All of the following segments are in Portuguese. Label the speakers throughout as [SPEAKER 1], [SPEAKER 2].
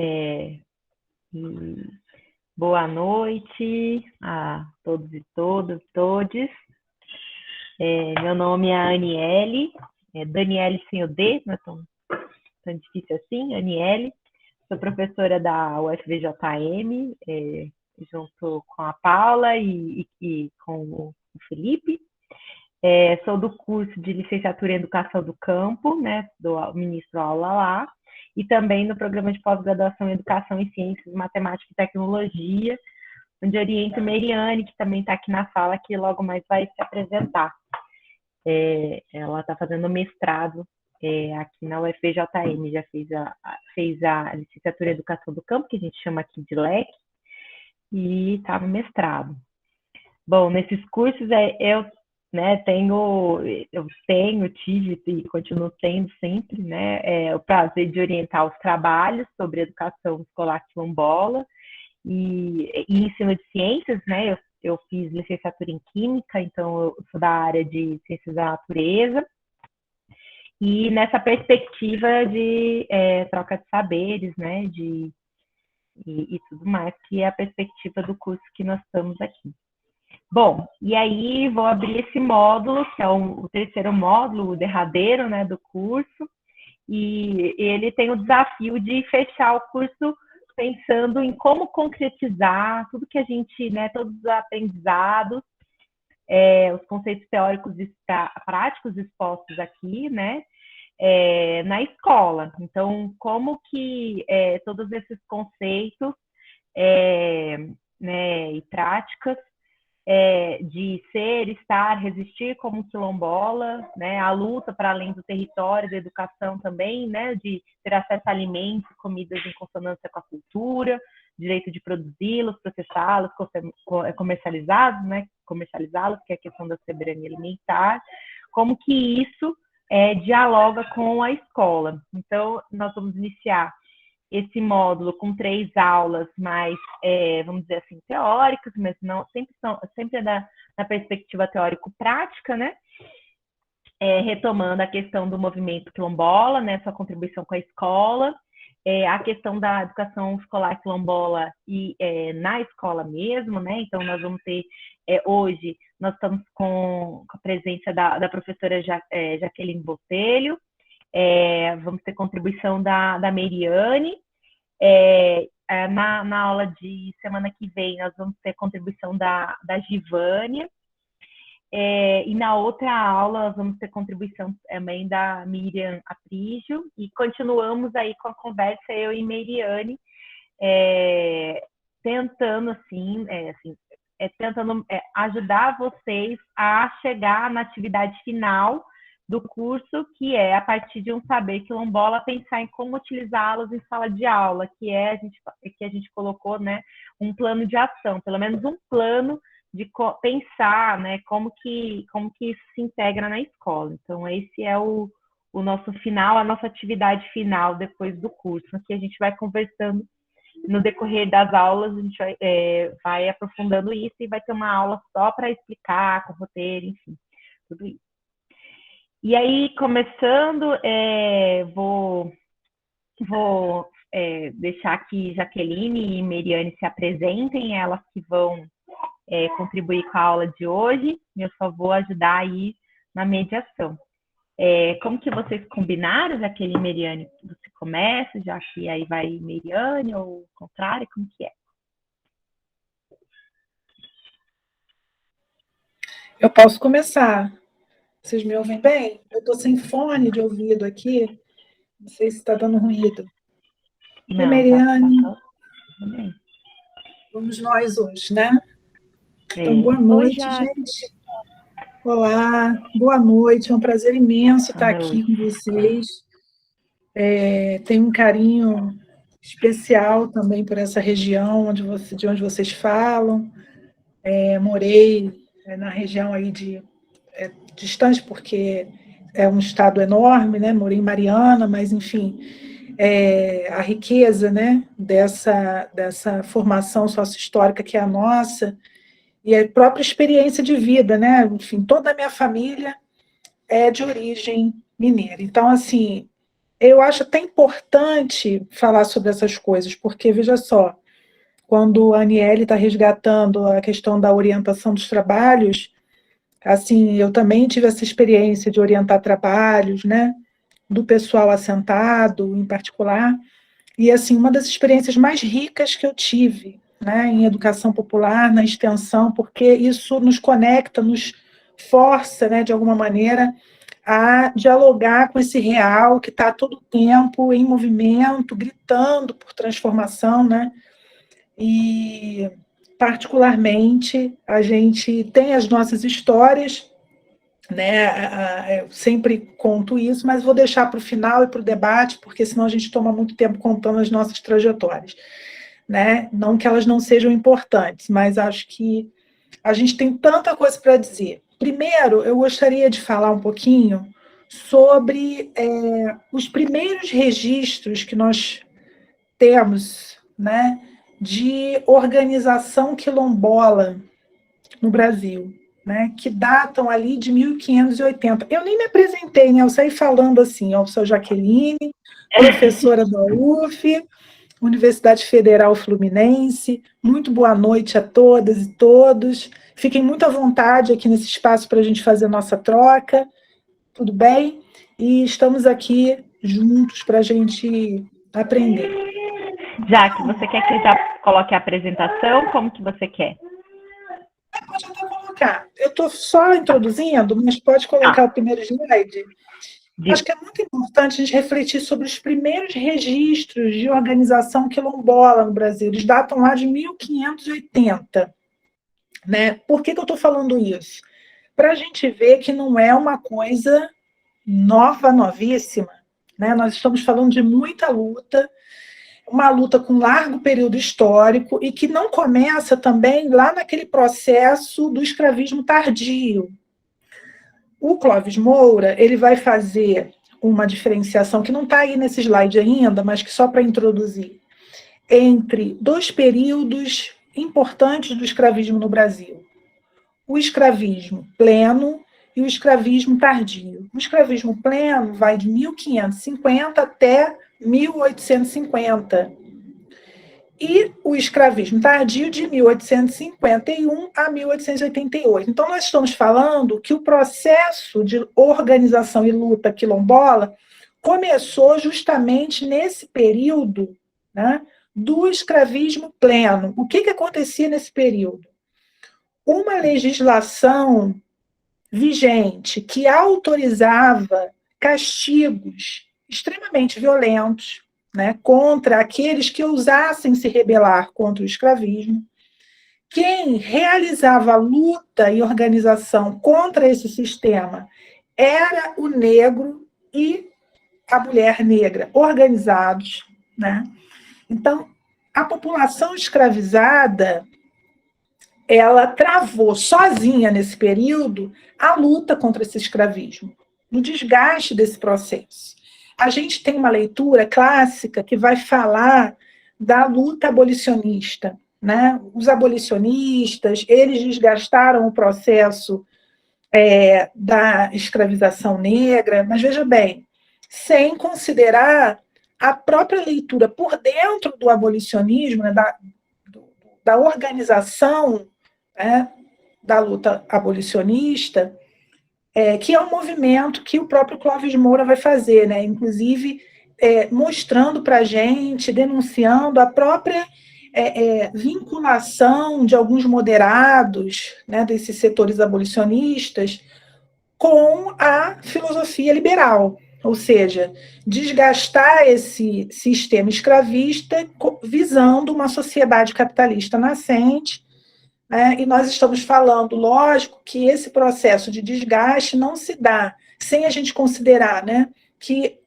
[SPEAKER 1] É, e boa noite a todos e todes. Meu nome é Aniele, Daniele sem o D, não é tão difícil assim, Aniele. Sou professora da UFVJM, junto com a Paula e com o Felipe. Sou do curso de licenciatura em Educação do Campo, né, do ministro Aula lá, e também no programa de pós-graduação em Educação em Ciências, Matemática e Tecnologia, onde oriento Meriane, que também está aqui na sala, que logo mais vai se apresentar. Ela está fazendo mestrado aqui na UFVJM, já fez a licenciatura em Educação do Campo, que a gente chama aqui de LEC, e está no mestrado. Bom, nesses cursos eu tive e continuo tendo sempre, né, o prazer de orientar os trabalhos sobre educação escolar quilombola e ensino de ciências, né, eu fiz licenciatura em Química, então eu sou da área de Ciências da Natureza, e nessa perspectiva de troca de saberes, né, e tudo mais, que é a perspectiva do curso que nós estamos aqui. Bom, e aí vou abrir esse módulo, que é o terceiro módulo, o derradeiro, né, do curso, e ele tem o desafio de fechar o curso pensando em como concretizar tudo que a gente, né, todos os aprendizados, os conceitos teóricos e práticos expostos aqui, né, na escola. Então, como que todos esses conceitos né, e práticas de ser, estar, resistir como quilombola, né, a luta para além do território, da educação também, né, de ter acesso a alimentos, comidas em consonância com a cultura, direito de produzi-los, processá-los, comercializá-los, né, que é a questão da soberania alimentar, como que isso dialoga com a escola. Então, nós vamos iniciar esse módulo com 3 aulas mais, vamos dizer assim, teóricas, mas não sempre na perspectiva teórico-prática, né? Retomando a questão do movimento quilombola, né? Sua contribuição com a escola, a questão da educação escolar quilombola e na escola mesmo, né? Então, nós vamos ter, hoje, nós estamos com a presença da professora Jaqueline Botelho, vamos ter contribuição da Meriane. Na aula de semana que vem, nós vamos ter contribuição da Givânia. E na outra aula, nós vamos ter contribuição também da Miriam Aprígio. E continuamos aí com a conversa, eu e Meriane, tentando, tentando ajudar vocês a chegar na atividade final do curso, que é, a partir de um saber quilombola, pensar em como utilizá-los em sala de aula, que a gente colocou, né, um plano de ação, pelo menos um plano de pensar, né, como que isso se integra na escola. Então, esse é o nosso final, a nossa atividade final depois do curso, que a gente vai conversando no decorrer das aulas, a gente vai aprofundando isso e vai ter uma aula só para explicar, com roteiro, enfim, tudo isso. E aí, começando, vou deixar que Jaqueline e Meriane se apresentem, elas que vão contribuir com a aula de hoje. Eu só vou ajudar aí na mediação. Como que vocês combinaram, Jaqueline e Meriane? Você começa, já que aí vai Meriane, ou o contrário, como que é?
[SPEAKER 2] Eu posso começar. Vocês me ouvem bem? Eu estou sem fone de ouvido aqui. Não sei se está dando ruído.
[SPEAKER 1] Não,
[SPEAKER 2] e Meriane,
[SPEAKER 1] tá bem.
[SPEAKER 2] Vamos nós hoje, né? Então, boa
[SPEAKER 3] Oi,
[SPEAKER 2] noite, gente. Olá, boa noite. É um prazer imenso estar aqui com vocês. Tenho um carinho especial também por essa região de onde vocês falam. Morei na região aí distante, porque é um estado enorme, né? Morei em Mariana, mas, enfim, a riqueza, né, dessa formação sócio-histórica que é a nossa, e a própria experiência de vida, né? Enfim, toda a minha família é de origem mineira. Então, assim, eu acho até importante falar sobre essas coisas, porque, veja só, quando a Aniele está resgatando a questão da orientação dos trabalhos, assim, eu também tive essa experiência de orientar trabalhos, né, do pessoal assentado, em particular, e, assim, uma das experiências mais ricas que eu tive, né, em educação popular, na extensão, porque isso nos conecta, nos força, né, de alguma maneira, a dialogar com esse real que está todo o tempo em movimento, gritando por transformação, né? E, particularmente, a gente tem as nossas histórias, né? Eu sempre conto isso, mas vou deixar para o final e para o debate, porque senão a gente toma muito tempo contando as nossas trajetórias, né? Não que elas não sejam importantes, mas acho que a gente tem tanta coisa para dizer. Primeiro, eu gostaria de falar um pouquinho sobre os primeiros registros que nós temos, né, de organização quilombola no Brasil, né, que datam ali de 1580. Eu nem me apresentei, né, eu saí falando assim, eu sou Jaqueline, professora da UF, Universidade Federal Fluminense. Muito boa noite a todas e todos. Fiquem muito à vontade aqui nesse espaço para a gente fazer a nossa troca. Tudo bem? E estamos aqui juntos para a gente aprender.
[SPEAKER 1] Jaque, você quer que eu já coloque a apresentação? Como que você quer?
[SPEAKER 2] Pode até colocar. Eu estou só introduzindo, mas pode colocar o primeiro slide. Acho que é muito importante a gente refletir sobre os primeiros registros de organização quilombola no Brasil. Eles datam lá de 1580. Né? Por que eu estou falando isso? Para a gente ver que não é uma coisa nova, novíssima. Né? Nós estamos falando de muita luta, uma luta com largo período histórico e que não começa também lá naquele processo do escravismo tardio. O Clóvis Moura, ele vai fazer uma diferenciação que não está aí nesse slide ainda, mas que só para introduzir, entre dois períodos importantes do escravismo no Brasil. O escravismo pleno e o escravismo tardio. O escravismo pleno vai de 1550 até 1850. E o escravismo tardio de 1851 a 1888. Então, nós estamos falando que o processo de organização e luta quilombola começou justamente nesse período, né, do escravismo pleno. O que acontecia nesse período? Uma legislação vigente que autorizava castigos extremamente violentos, né, contra aqueles que ousassem se rebelar contra o escravismo. Quem realizava luta e organização contra esse sistema era o negro e a mulher negra organizados, né? Então, a população escravizada, ela travou sozinha nesse período a luta contra esse escravismo, no desgaste desse processo. A gente tem uma leitura clássica que vai falar da luta abolicionista, né? Os abolicionistas, eles desgastaram o processo da escravização negra, mas veja bem, sem considerar a própria leitura por dentro do abolicionismo, né, da organização, né, da luta abolicionista, que é um movimento que o próprio Clóvis Moura vai fazer, né? Inclusive mostrando para a gente, denunciando a própria vinculação de alguns moderados, né, desses setores abolicionistas com a filosofia liberal, ou seja, desgastar esse sistema escravista visando uma sociedade capitalista nascente. E nós estamos falando, lógico, que esse processo de desgaste não se dá sem a gente considerar, né, que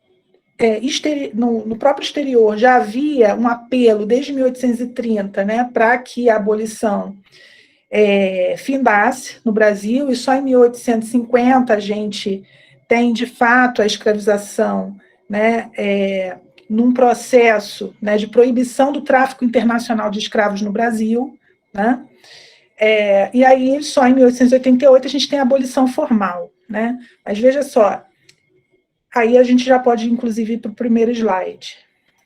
[SPEAKER 2] no próprio exterior já havia um apelo desde 1830, né, para que a abolição findasse no Brasil, e só em 1850 a gente tem, de fato, a escravização, né, num processo, né, de proibição do tráfico internacional de escravos no Brasil, né? E aí, só em 1888, a gente tem a abolição formal, né? Mas veja só, Aí a gente já pode, inclusive, ir para o primeiro slide.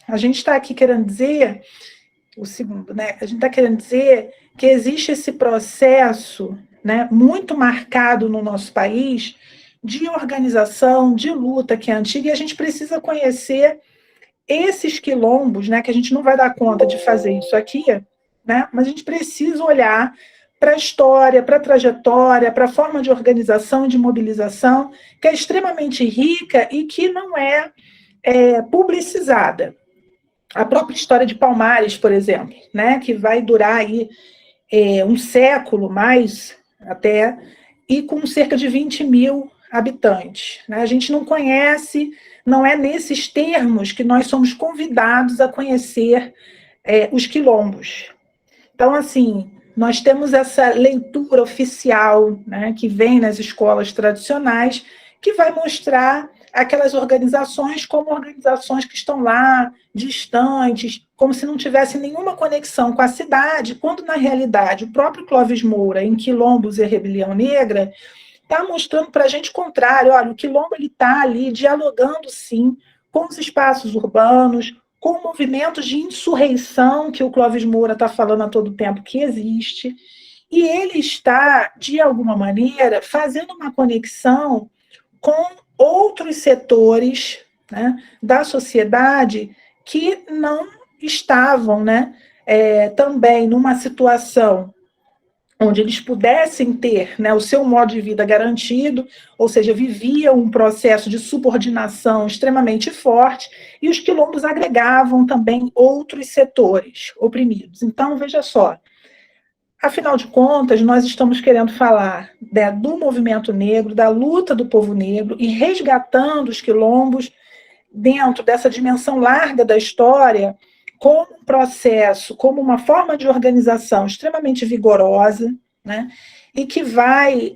[SPEAKER 2] A gente está aqui querendo dizer, o segundo, né? A gente está querendo dizer que existe esse processo, né, muito marcado no nosso país de organização, de luta que é antiga, e a gente precisa conhecer esses quilombos, né, que a gente não vai dar conta de fazer isso aqui, né, mas a gente precisa olhar para a história, para a trajetória, para a forma de organização e de mobilização, que é extremamente rica e que não é publicizada. A própria história de Palmares, por exemplo, né, que vai durar aí um século mais até, e com cerca de 20 mil habitantes. Né? A gente não conhece, não é nesses termos que nós somos convidados a conhecer os quilombos. Então, assim, nós temos essa leitura oficial, né, que vem nas escolas tradicionais, que vai mostrar aquelas organizações como organizações que estão lá, distantes, como se não tivesse nenhuma conexão com a cidade, quando, na realidade, o próprio Clóvis Moura, em Quilombos e a Rebelião Negra, está mostrando para a gente o contrário. Olha, o quilombo está ali dialogando, sim, com os espaços urbanos, com movimentos de insurreição, que o Clóvis Moura está falando a todo tempo que existe, e ele está, de alguma maneira, fazendo uma conexão com outros setores, né, da sociedade que não estavam, né, também numa situação onde eles pudessem ter, né, o seu modo de vida garantido, ou seja, viviam um processo de subordinação extremamente forte, e os quilombos agregavam também outros setores oprimidos. Então, veja só, afinal de contas, nós estamos querendo falar, né, do movimento negro, da luta do povo negro, e resgatando os quilombos dentro dessa dimensão larga da história, como um processo, como uma forma de organização extremamente vigorosa, né, e que vai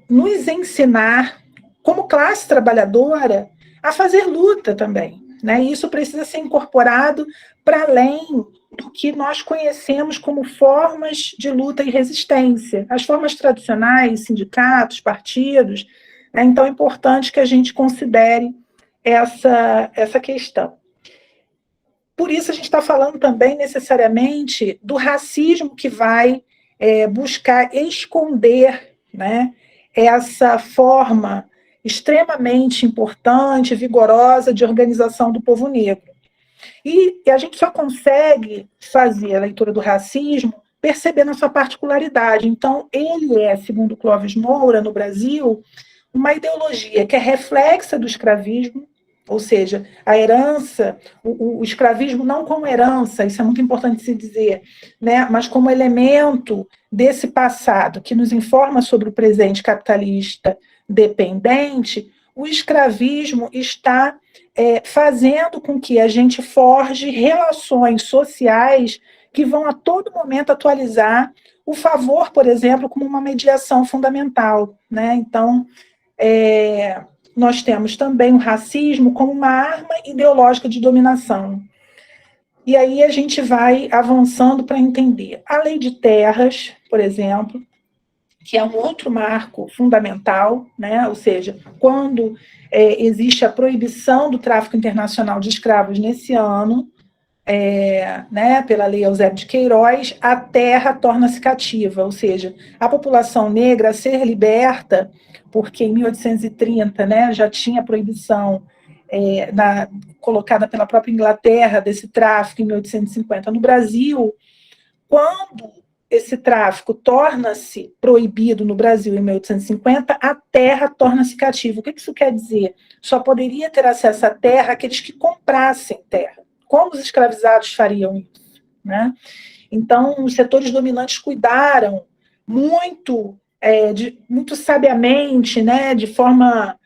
[SPEAKER 2] nos ensinar, como classe trabalhadora, a fazer luta também. Né, e isso precisa ser incorporado para além do que nós conhecemos como formas de luta e resistência. As formas tradicionais, sindicatos, partidos, né, então é importante que a gente considere essa questão. Por isso, a gente está falando também, necessariamente, do racismo que vai buscar esconder, né, essa forma extremamente importante, vigorosa de organização do povo negro. E a gente só consegue fazer a leitura do racismo percebendo a sua particularidade. Então, ele é, segundo Clóvis Moura, no Brasil, uma ideologia que é reflexa do escravismo, ou seja, a herança, o escravismo não como herança, isso é muito importante se dizer, né, mas como elemento desse passado que nos informa sobre o presente capitalista dependente, o escravismo está fazendo com que a gente forge relações sociais que vão a todo momento atualizar o favor, por exemplo, como uma mediação fundamental. Né? Então, nós temos também o racismo como uma arma ideológica de dominação. E aí a gente vai avançando para entender a lei de terras, por exemplo, que é um outro marco fundamental, né? Ou seja, quando existe a proibição do tráfico internacional de escravos nesse ano, né, pela lei Eusébio de Queiroz, a terra torna-se cativa, ou seja, a população negra a ser liberta, porque em 1830, né, já tinha a proibição colocada pela própria Inglaterra desse tráfico em 1850. No Brasil, quando esse tráfico torna-se proibido no Brasil em 1850, a terra torna-se cativa. O que isso quer dizer? Só poderia ter acesso à terra aqueles que comprassem terra. Como os escravizados fariam isso? Né? Então, os setores dominantes cuidaram muito, muito sabiamente, né, de forma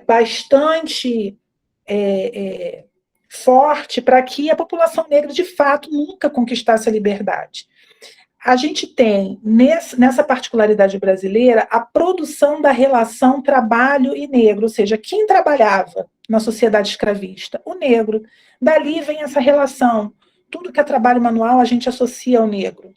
[SPEAKER 2] bastante forte, para que a população negra, de fato, nunca conquistasse a liberdade. A gente tem, nessa particularidade brasileira, a produção da relação trabalho e negro, ou seja, quem trabalhava na sociedade escravista? O negro. Dali vem essa relação. Tudo que é trabalho manual a gente associa ao negro.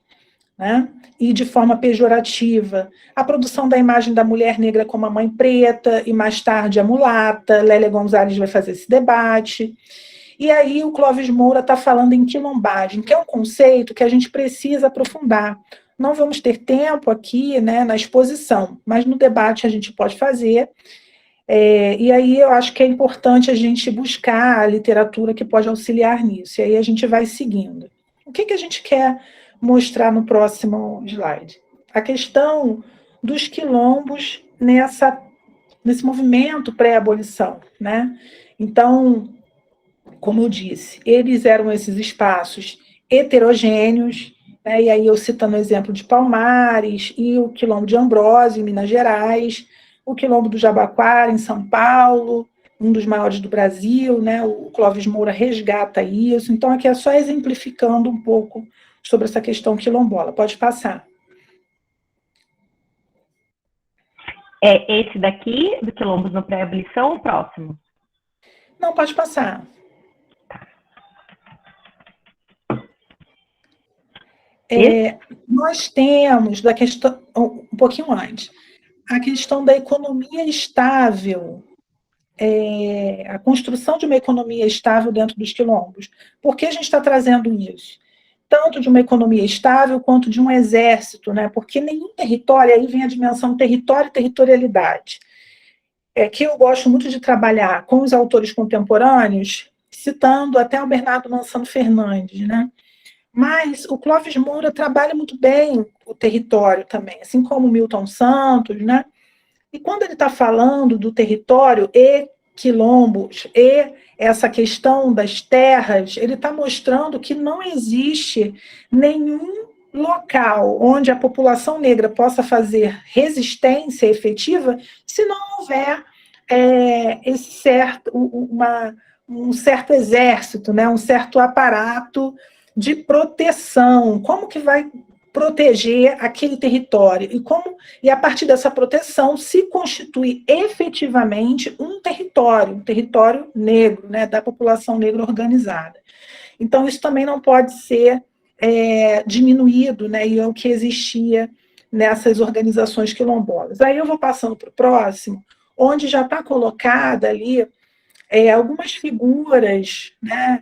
[SPEAKER 2] né? E de forma pejorativa. A produção da imagem da mulher negra como a mãe preta, e mais tarde a mulata. Lélia Gonzalez vai fazer esse debate. E aí o Clóvis Moura está falando em quilombagem, que é um conceito que a gente precisa aprofundar. Não vamos ter tempo aqui, né, na exposição, mas no debate a gente pode fazer. E aí eu acho que é importante a gente buscar a literatura que pode auxiliar nisso. E aí a gente vai seguindo. O que a gente quer mostrar no próximo slide? A questão dos quilombos nesse movimento pré-abolição, né? Então, como eu disse, eles eram esses espaços heterogêneos, né? E aí eu citando o exemplo de Palmares e o Quilombo de Ambrósio, em Minas Gerais, o Quilombo do Jabaquara, em São Paulo, um dos maiores do Brasil, né? O Clóvis Moura resgata isso. Então, aqui é só exemplificando um pouco sobre essa questão quilombola. Pode passar.
[SPEAKER 1] É esse daqui, do Quilombos no pré-abolição, ou o próximo?
[SPEAKER 2] Não, pode passar. Nós temos, da questão, um pouquinho antes, a questão da economia estável, a construção de uma economia estável dentro dos quilombos. Por que a gente está trazendo isso? Tanto de uma economia estável quanto de um exército, né? Porque nenhum território, aí vem a dimensão território e territorialidade. Que eu gosto muito de trabalhar com os autores contemporâneos, citando até o Bernardo Mansano Fernandes, né? Mas o Clóvis Moura trabalha muito bem o território também, assim como o Milton Santos, né? E quando ele está falando do território e quilombos e essa questão das terras, ele está mostrando que não existe nenhum local onde a população negra possa fazer resistência efetiva se não houver um certo exército, né? Um certo aparato de proteção. Como que vai proteger aquele território e a partir dessa proteção se constitui efetivamente um território negro, né, da população negra organizada. Então isso também não pode ser diminuído, né, e é o que existia nessas organizações quilombolas. Aí eu vou passando para o próximo, onde já está colocada ali algumas figuras, né,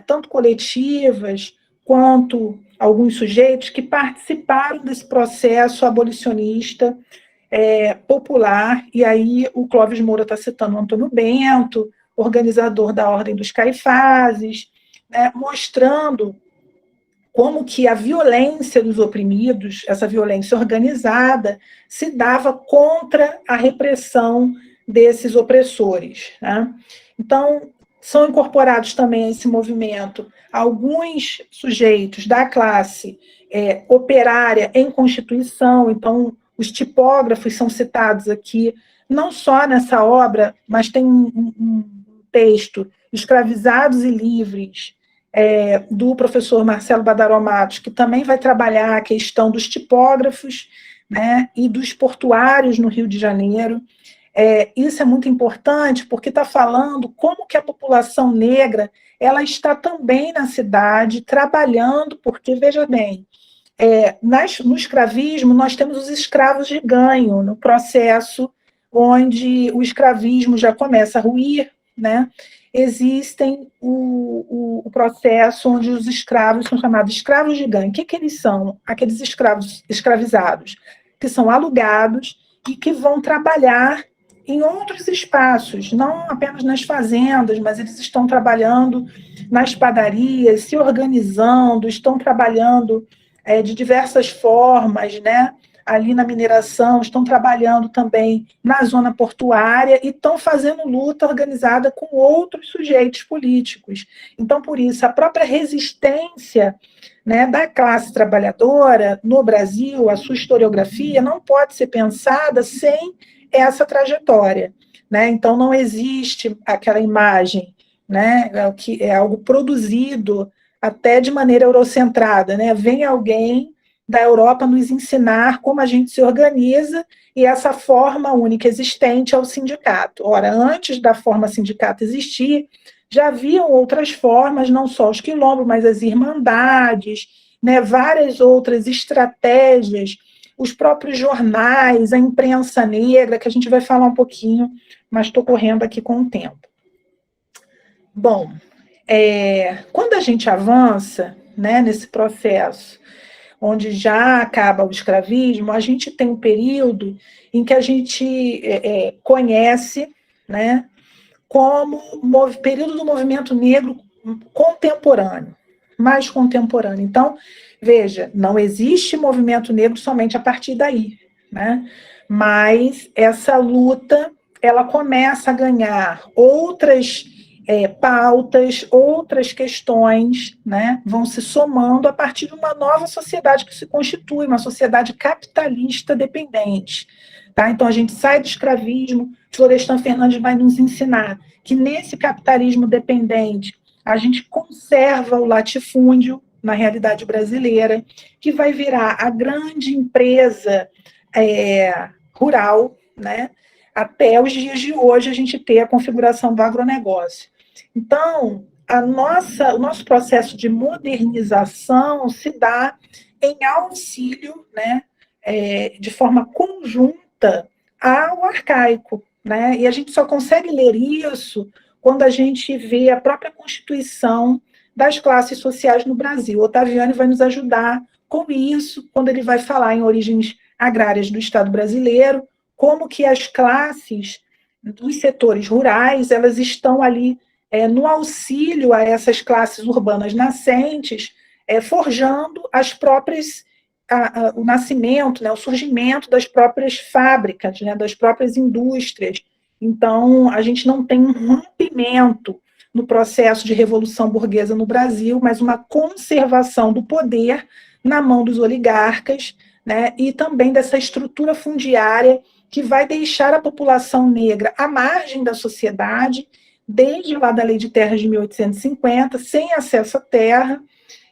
[SPEAKER 2] tanto coletivas quanto alguns sujeitos que participaram desse processo abolicionista popular, e aí o Clóvis Moura está citando o Antônio Bento, organizador da Ordem dos Caifazes, né, mostrando como que a violência dos oprimidos, essa violência organizada, se dava contra a repressão desses opressores, né? Então, são incorporados também a esse movimento alguns sujeitos da classe operária em Constituição, então os tipógrafos são citados aqui, não só nessa obra, mas tem um texto, Escravizados e Livres, do professor Marcelo Badaró Matos, que também vai trabalhar a questão dos tipógrafos, né, e dos portuários no Rio de Janeiro. Isso é muito importante, porque está falando como que a população negra ela está também na cidade, trabalhando, porque, veja bem, no escravismo, nós temos os escravos de ganho, no processo onde o escravismo já começa a ruir, né? Existem o processo onde os escravos são chamados escravos de ganho. O que eles são? Aqueles escravos escravizados, que são alugados e que vão trabalhar em outros espaços, não apenas nas fazendas, mas eles estão trabalhando nas padarias, se organizando, estão trabalhando de diversas formas, né? Ali na mineração, estão trabalhando também na zona portuária e estão fazendo luta organizada com outros sujeitos políticos. Então, por isso, a própria resistência, né, da classe trabalhadora no Brasil, a sua historiografia, não pode ser pensada sem essa trajetória, né? Então não existe aquela imagem, né, que é algo produzido até de maneira eurocentrada, né? Vem alguém da Europa nos ensinar como a gente se organiza e essa forma única existente é o sindicato. Ora, antes da forma sindicato existir, já haviam outras formas, não só os quilombos, mas as irmandades, né, várias outras estratégias, os próprios jornais, a imprensa negra, que a gente vai falar um pouquinho, mas estou correndo aqui com o tempo. Bom, quando a gente avança, né, nesse processo, onde já acaba o escravismo, a gente tem um período em que a gente conhece, né, como período do movimento negro contemporâneo, mais contemporâneo. Então, veja, não existe movimento negro somente a partir daí, né? Mas essa luta, ela começa a ganhar outras pautas, outras questões, né, vão se somando a partir de uma nova sociedade que se constitui, uma sociedade capitalista dependente. Tá? Então, a gente sai do escravismo, Florestan Fernandes vai nos ensinar que nesse capitalismo dependente, a gente conserva o latifúndio, na realidade brasileira, que vai virar a grande empresa rural, né, até os dias de hoje a gente ter a configuração do agronegócio. Então, o nosso processo de modernização se dá em auxílio, né, de forma conjunta ao arcaico, né? E a gente só consegue ler isso quando a gente vê a própria constituição das classes sociais no Brasil. Ottaviani vai nos ajudar com isso, quando ele vai falar em origens agrárias do Estado brasileiro, como que as classes dos setores rurais, elas estão ali no auxílio a essas classes urbanas nascentes, forjando as próprias o nascimento, né, o surgimento das próprias fábricas, né, das próprias indústrias. Então, a gente não tem um rompimento no processo de revolução burguesa no Brasil, mas uma conservação do poder na mão dos oligarcas, né, e também dessa estrutura fundiária que vai deixar a população negra à margem da sociedade, desde lá da Lei de Terras de 1850, sem acesso à terra,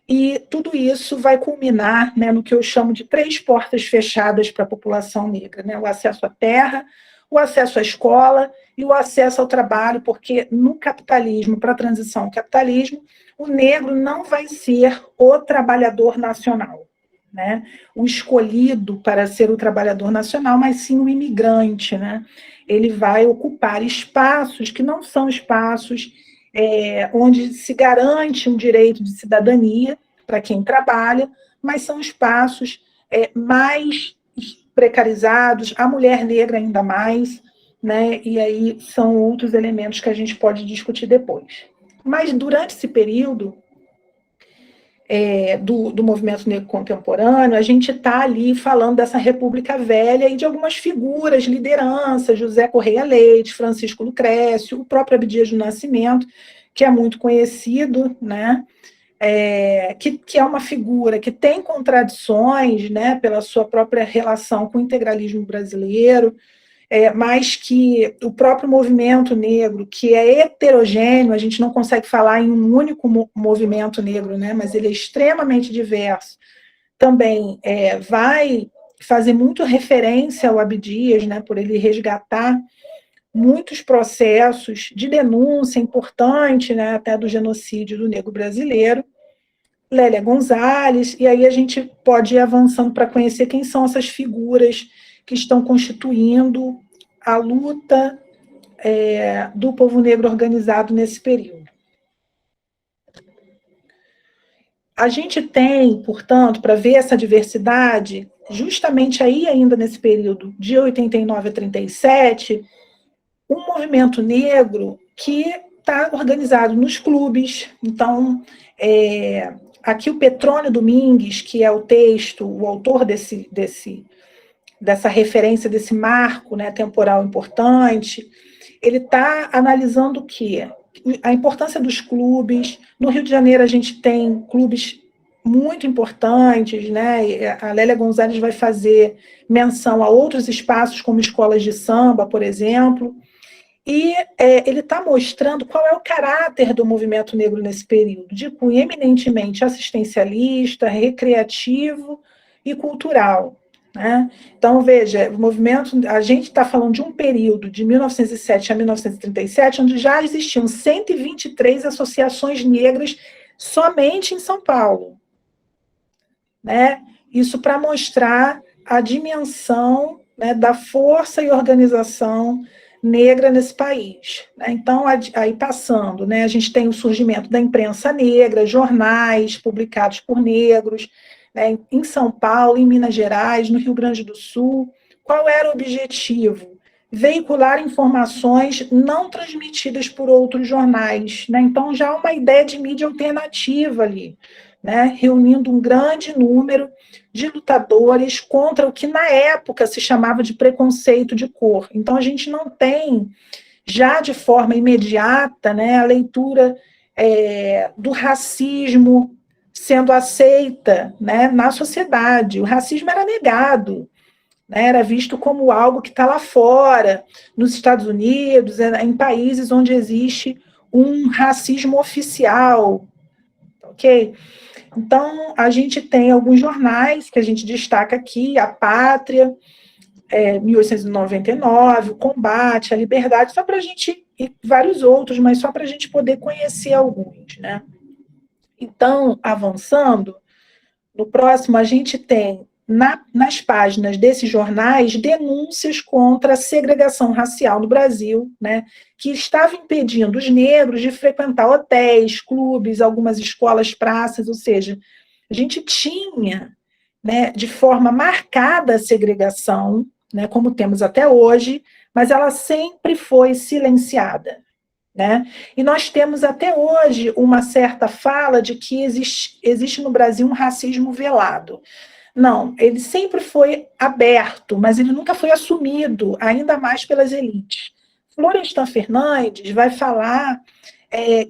[SPEAKER 2] e tudo isso vai culminar, né, no que eu chamo de 3 portas fechadas para a população negra, né, o acesso à terra, o acesso à escola e o acesso ao trabalho, porque no capitalismo, para a transição ao capitalismo, o negro não vai ser o trabalhador nacional, né, o escolhido para ser o trabalhador nacional, mas sim o imigrante, né? Ele vai ocupar espaços que não são espaços onde se garante um direito de cidadania para quem trabalha, mas são espaços mais precarizados, a mulher negra ainda mais, né? E aí são outros elementos que a gente pode discutir depois. Mas durante esse período do movimento negro contemporâneo, a gente está ali falando dessa República Velha e de algumas figuras, lideranças, José Correia Leite, Francisco Lucrécio, o próprio Abdias do Nascimento, que é muito conhecido, né? Que é uma figura que tem contradições, né, pela sua própria relação com o integralismo brasileiro, mas que o próprio movimento negro, que é heterogêneo, a gente não consegue falar em um único movimento negro, né, mas ele é extremamente diverso, também vai fazer muito referência ao Abdias, né, por ele resgatar muitos processos de denúncia importante, né, até do genocídio do negro brasileiro, Lélia Gonzalez, e aí a gente pode ir avançando para conhecer quem são essas figuras que estão constituindo a luta do povo negro organizado nesse período. A gente tem, portanto, para ver essa diversidade, justamente aí ainda nesse período de 89 a 37, um movimento negro que está organizado nos clubes. Então, aqui o Petrônio Domingues, que é o texto, o autor dessa referência, desse marco, né, temporal importante, ele está analisando o quê? A importância dos clubes. No Rio de Janeiro, a gente tem clubes muito importantes, né? A Lélia Gonzalez vai fazer menção a outros espaços, como escolas de samba, por exemplo, e ele está mostrando qual é o caráter do movimento negro nesse período, de cunho eminentemente assistencialista, recreativo e cultural, né? Então, veja, o movimento, a gente está falando de um período de 1907 a 1937, onde já existiam 123 associações negras somente em São Paulo. né? Isso para mostrar a dimensão, né, da força e organização negra nesse país, né? Então, aí passando, né, a gente tem o surgimento da imprensa negra, jornais publicados por negros, né, em São Paulo, em Minas Gerais, no Rio Grande do Sul. Qual era o objetivo? Veicular informações não transmitidas por outros jornais, né? Então, já há uma ideia de mídia alternativa ali, né, reunindo um grande número de lutadores contra o que na época se chamava de preconceito de cor. Então, a gente não tem, já de forma imediata, né, a leitura do racismo sendo aceita, né, na sociedade. O racismo era negado, né, era visto como algo que está lá fora, nos Estados Unidos, em países onde existe um racismo oficial, ok? Então, a gente tem alguns jornais que a gente destaca aqui, a Pátria, 1899, o Combate, a Liberdade, só para a gente, e vários outros, mas só para a gente poder conhecer alguns, né? Então, avançando, no próximo a gente tem, nas páginas desses jornais, denúncias contra a segregação racial no Brasil, né, que estava impedindo os negros de frequentar hotéis, clubes, algumas escolas, praças, ou seja, a gente tinha, né, de forma marcada a segregação, né, como temos até hoje, mas ela sempre foi silenciada, né? E nós temos até hoje uma certa fala de que existe no Brasil um racismo velado. Não, ele sempre foi aberto, mas ele nunca foi assumido, ainda mais pelas elites. Florestan Fernandes vai falar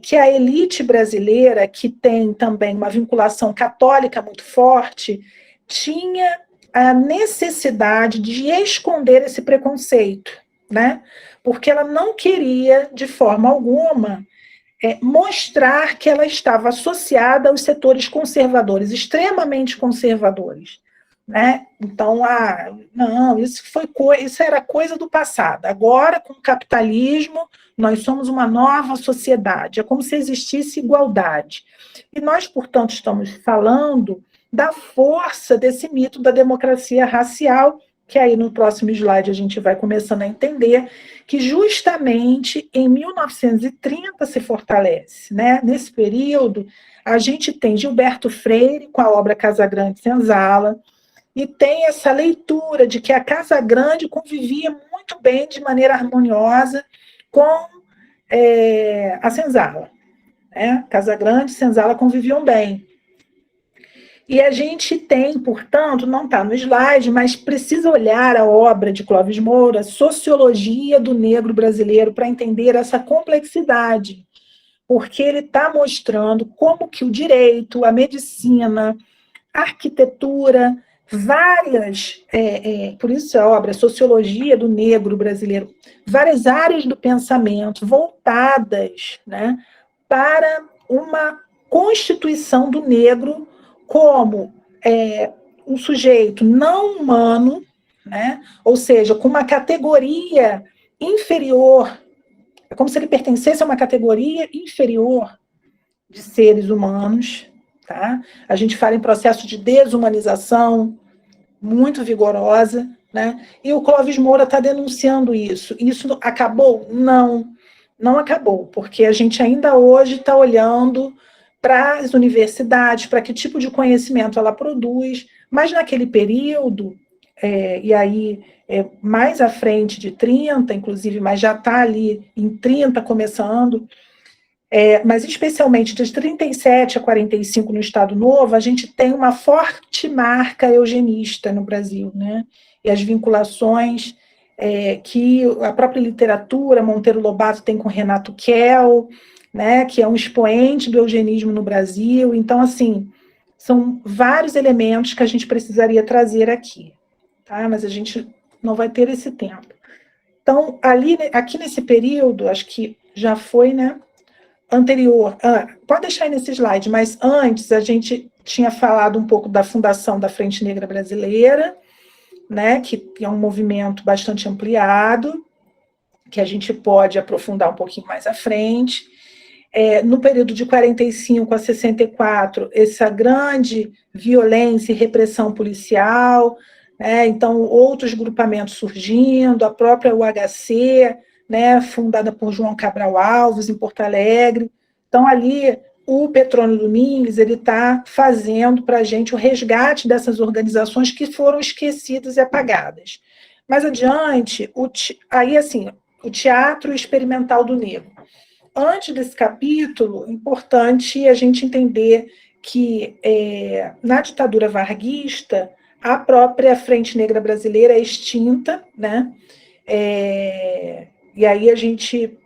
[SPEAKER 2] que a elite brasileira, que tem também uma vinculação católica muito forte, tinha a necessidade de esconder esse preconceito, né? Porque ela não queria, de forma alguma, mostrar que ela estava associada aos setores conservadores, extremamente conservadores, né? Então, não, isso era coisa do passado. Agora, com o capitalismo, nós somos uma nova sociedade. É como se existisse igualdade. E nós, portanto, estamos falando da força desse mito da democracia racial, que aí no próximo slide a gente vai começando a entender, que justamente em 1930 se fortalece, né? Nesse período, a gente tem Gilberto Freire com a obra Casagrande Senzala, e tem essa leitura de que a Casa Grande convivia muito bem, de maneira harmoniosa, com a Senzala. Né? Casa Grande e Senzala conviviam bem. E a gente tem, portanto, não está no slide, mas precisa olhar a obra de Clóvis Moura, Sociologia do Negro Brasileiro, para entender essa complexidade, porque ele está mostrando como que o direito, a medicina, a arquitetura, várias, por isso a obra Sociologia do Negro Brasileiro, várias áreas do pensamento voltadas, né, para uma constituição do negro como um sujeito não humano, né, ou seja, com uma categoria inferior, é como se ele pertencesse a uma categoria inferior de seres humanos. Tá? A gente fala em processo de desumanização muito vigorosa, né? E o Clóvis Moura está denunciando isso. Isso acabou? Não, não acabou, porque a gente ainda hoje está olhando para as universidades, para que tipo de conhecimento ela produz, mas naquele período, e aí mais à frente de 30, inclusive, mas já está ali em 30 começando, mas especialmente de 37 a 45 no Estado Novo, a gente tem uma forte marca eugenista no Brasil, né? E as vinculações que a própria literatura, Monteiro Lobato tem com Renato Kell, né? Que é um expoente do eugenismo no Brasil. Então, assim, são vários elementos que a gente precisaria trazer aqui, tá? Mas a gente não vai ter esse tempo. Então, aqui nesse período, acho que já foi, né? Anterior, pode deixar aí nesse slide, mas antes a gente tinha falado um pouco da fundação da Frente Negra Brasileira, né, que é um movimento bastante ampliado, que a gente pode aprofundar um pouquinho mais à frente. no período de 45 a 64, essa grande violência e repressão policial, né? Então, outros grupamentos surgindo, a própria UHC, né, fundada por João Cabral Alves, em Porto Alegre. Então, ali, o Petrônio Domingues está fazendo para a gente o resgate dessas organizações que foram esquecidas e apagadas. Mais adiante, aí, assim, o Teatro Experimental do Negro. Antes desse capítulo, é importante a gente entender que, na ditadura varguista, a própria Frente Negra Brasileira é extinta, né? E aí a gente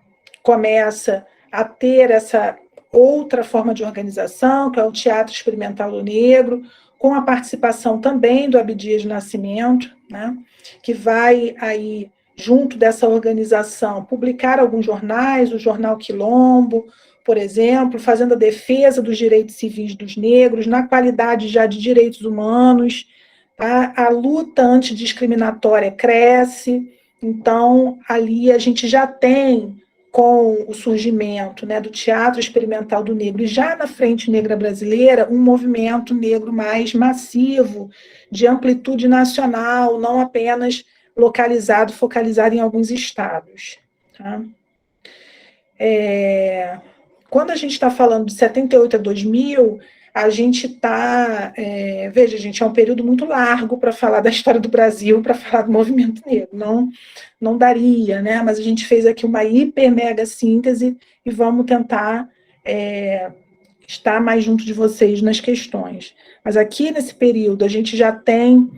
[SPEAKER 2] começa a ter essa outra forma de organização, que é o Teatro Experimental do Negro, com a participação também do Abdias Nascimento, né? Que vai aí, junto dessa organização, publicar alguns jornais, o Jornal Quilombo, por exemplo, fazendo a defesa dos direitos civis dos negros, na qualidade já de direitos humanos. A luta antidiscriminatória cresce, então ali a gente já tem, com o surgimento, né, do Teatro Experimental do Negro, e já na Frente Negra Brasileira, um movimento negro mais massivo, de amplitude nacional, não apenas localizado, focalizado em alguns estados. Tá? Quando a gente está falando de 78 a 2000, a gente está... veja, gente, é um período muito largo para falar da história do Brasil, para falar do movimento negro. Não daria, né? Mas a gente fez aqui uma hiper mega síntese e vamos tentar estar mais junto de vocês nas questões. Mas aqui nesse período a gente já tem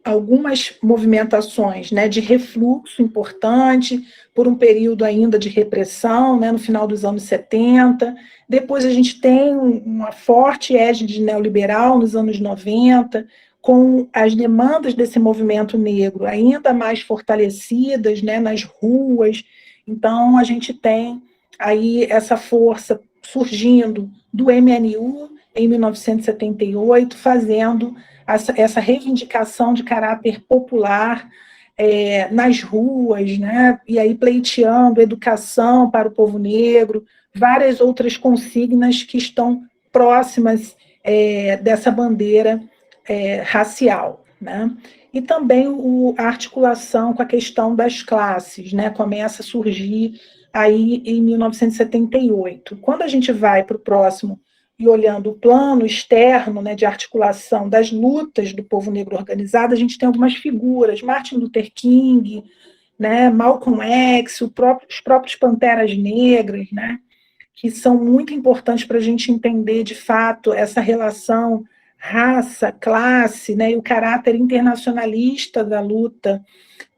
[SPEAKER 2] algumas movimentações, né, de refluxo importante, por um período ainda de repressão, né, no final dos anos 70. Depois a gente tem uma forte égide neoliberal nos anos 90, com as demandas desse movimento negro ainda mais fortalecidas, né, nas ruas. Então, a gente tem aí essa força surgindo do MNU em 1978, fazendo essa reivindicação de caráter popular nas ruas, né? E aí pleiteando educação para o povo negro, várias outras consignas que estão próximas dessa bandeira racial, né? E também a articulação com a questão das classes, né? Começa a surgir aí em 1978. Quando a gente vai para o próximo e olhando o plano externo, né, de articulação das lutas do povo negro organizado, a gente tem algumas figuras, Martin Luther King, né, Malcolm X, os próprios Panteras Negras, né, que são muito importantes para a gente entender, de fato, essa relação raça, classe, né, e o caráter internacionalista da luta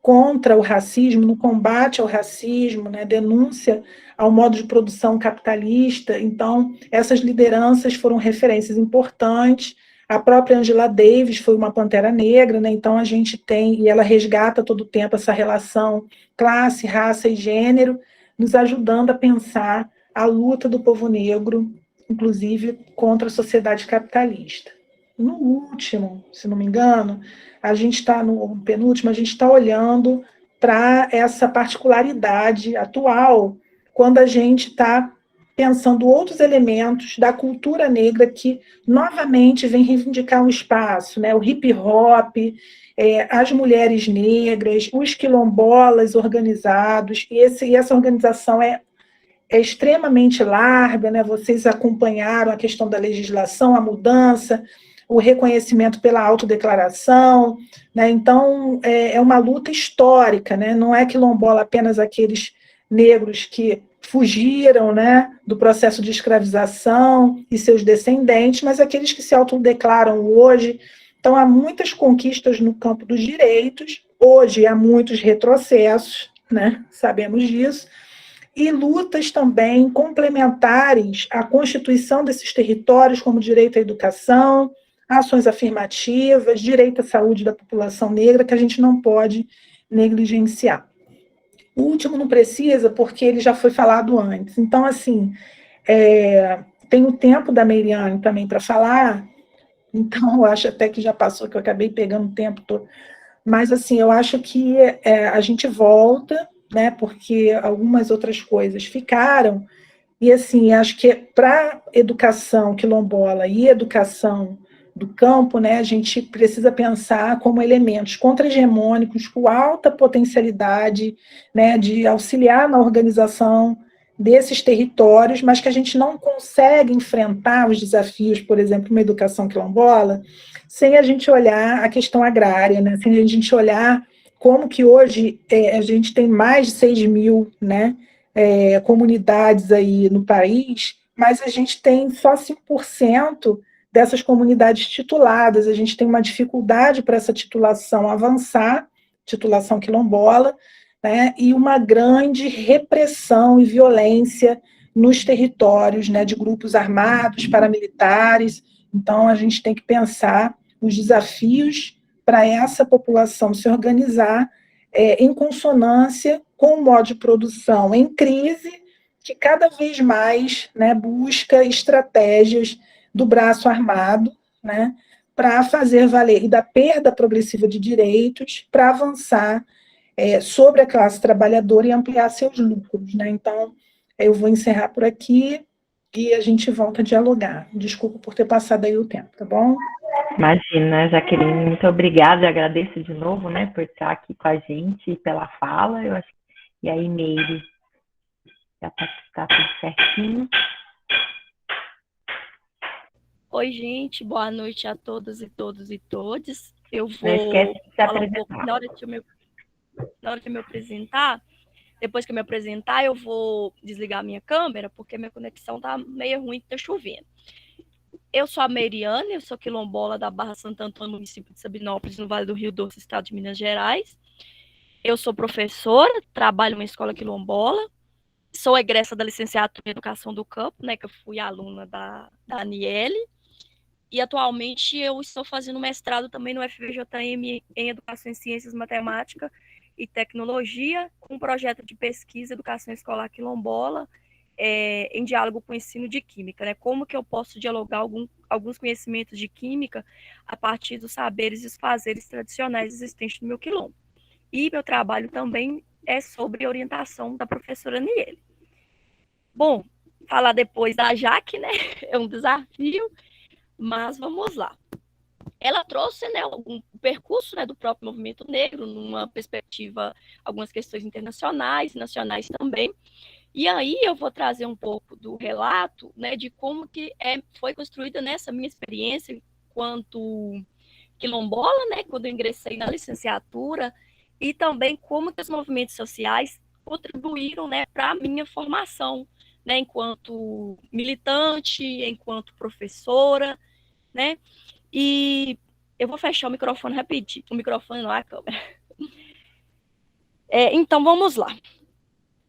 [SPEAKER 2] contra o racismo, no combate ao racismo, né, denúncia ao modo de produção capitalista. Então, essas lideranças foram referências importantes. A própria Angela Davis foi uma pantera negra, né? Então a gente tem, e ela resgata todo o tempo essa relação classe, raça e gênero, nos ajudando a pensar a luta do povo negro, inclusive contra a sociedade capitalista. No último, se não me engano, a gente está no penúltimo, a gente está olhando para essa particularidade atual, quando a gente está pensando outros elementos da cultura negra que, novamente, vem reivindicar um espaço, né? O hip-hop, as mulheres negras, os quilombolas organizados, e essa organização é extremamente larga, né? Vocês acompanharam a questão da legislação, a mudança, o reconhecimento pela autodeclaração, né? Então, é uma luta histórica, né? Não é quilombola apenas aqueles negros que fugiram, né, do processo de escravização e seus descendentes, mas aqueles que se autodeclaram hoje. Então, há muitas conquistas no campo dos direitos, hoje há muitos retrocessos, né? Sabemos disso, e lutas também complementares à constituição desses territórios, como direito à educação, ações afirmativas, direito à saúde da população negra, que a gente não pode negligenciar. O último não precisa, porque ele já foi falado antes. Então, assim, tem o tempo da Meiriane também para falar, então eu acho até que já passou, que eu acabei pegando o tempo todo. Mas, assim, eu acho que a gente volta, né, porque algumas outras coisas ficaram, E, assim, acho que para educação quilombola e educação do campo, né, a gente precisa pensar como elementos contra-hegemônicos com alta potencialidade, né, de auxiliar na organização desses territórios, mas que a gente não consegue enfrentar os desafios, por exemplo, uma educação quilombola, sem a gente olhar a questão agrária, né, sem a gente olhar como que hoje a gente tem mais de 6.000, né, comunidades aí no país, mas a gente tem só 5% dessas comunidades tituladas, a gente tem uma dificuldade para essa titulação avançar, titulação quilombola, né, e uma grande repressão e violência nos territórios, né, de grupos armados, paramilitares. Então, a gente tem que pensar os desafios para essa população se organizar em consonância com o modo de produção em crise, que cada vez mais, né, busca estratégias do braço armado, né, para fazer valer, e da perda progressiva de direitos, para avançar sobre a classe trabalhadora e ampliar seus lucros. Né? Então, eu vou encerrar por aqui e a gente volta a dialogar. Desculpa por ter passado aí o tempo, tá bom?
[SPEAKER 1] Imagina, Jaqueline, muito obrigada. Eu agradeço de novo, né, por estar aqui com a gente e pela fala. Eu acho e aí, Meire, já está tudo certinho.
[SPEAKER 3] Oi, gente, boa noite a todas e todos e todes. Eu vou
[SPEAKER 1] Não esquece de se
[SPEAKER 3] falar um pouco
[SPEAKER 1] apresentar.
[SPEAKER 3] na hora de eu me apresentar. Depois que eu me apresentar, eu vou desligar a minha câmera, porque minha conexão tá meio ruim, tá chovendo. Eu sou a Meiriane, eu sou quilombola da Barra Santo Antônio, município de Sabinópolis, no Vale do Rio Doce, estado de Minas Gerais. Eu sou professora, trabalho em uma escola quilombola, sou egressa da licenciatura em Educação do Campo, né, que eu fui aluna da Aniele, e atualmente eu estou fazendo mestrado também no FVJM em Educação em Ciências, Matemática e Tecnologia, com um projeto de pesquisa Educação Escolar Quilombola, em diálogo com o ensino de Química, né? Como que eu posso dialogar alguns conhecimentos de Química a partir dos saberes e os fazeres tradicionais existentes no meu quilombo. E meu trabalho também é sobre orientação da professora Niele. Bom, falar depois da Jaque, né? É um desafio, mas vamos lá. Ela trouxe, né, um percurso, né, do próprio movimento negro, numa perspectiva, algumas questões internacionais, nacionais também. E aí eu vou trazer um pouco do relato, né, de como que foi construída nessa minha experiência enquanto quilombola, né, quando eu ingressei na licenciatura, e também como que os movimentos sociais contribuíram, né, para a minha formação, né, enquanto militante, enquanto professora, né, e eu vou fechar o microfone rapidinho, o microfone lá, a câmera. Então, vamos lá.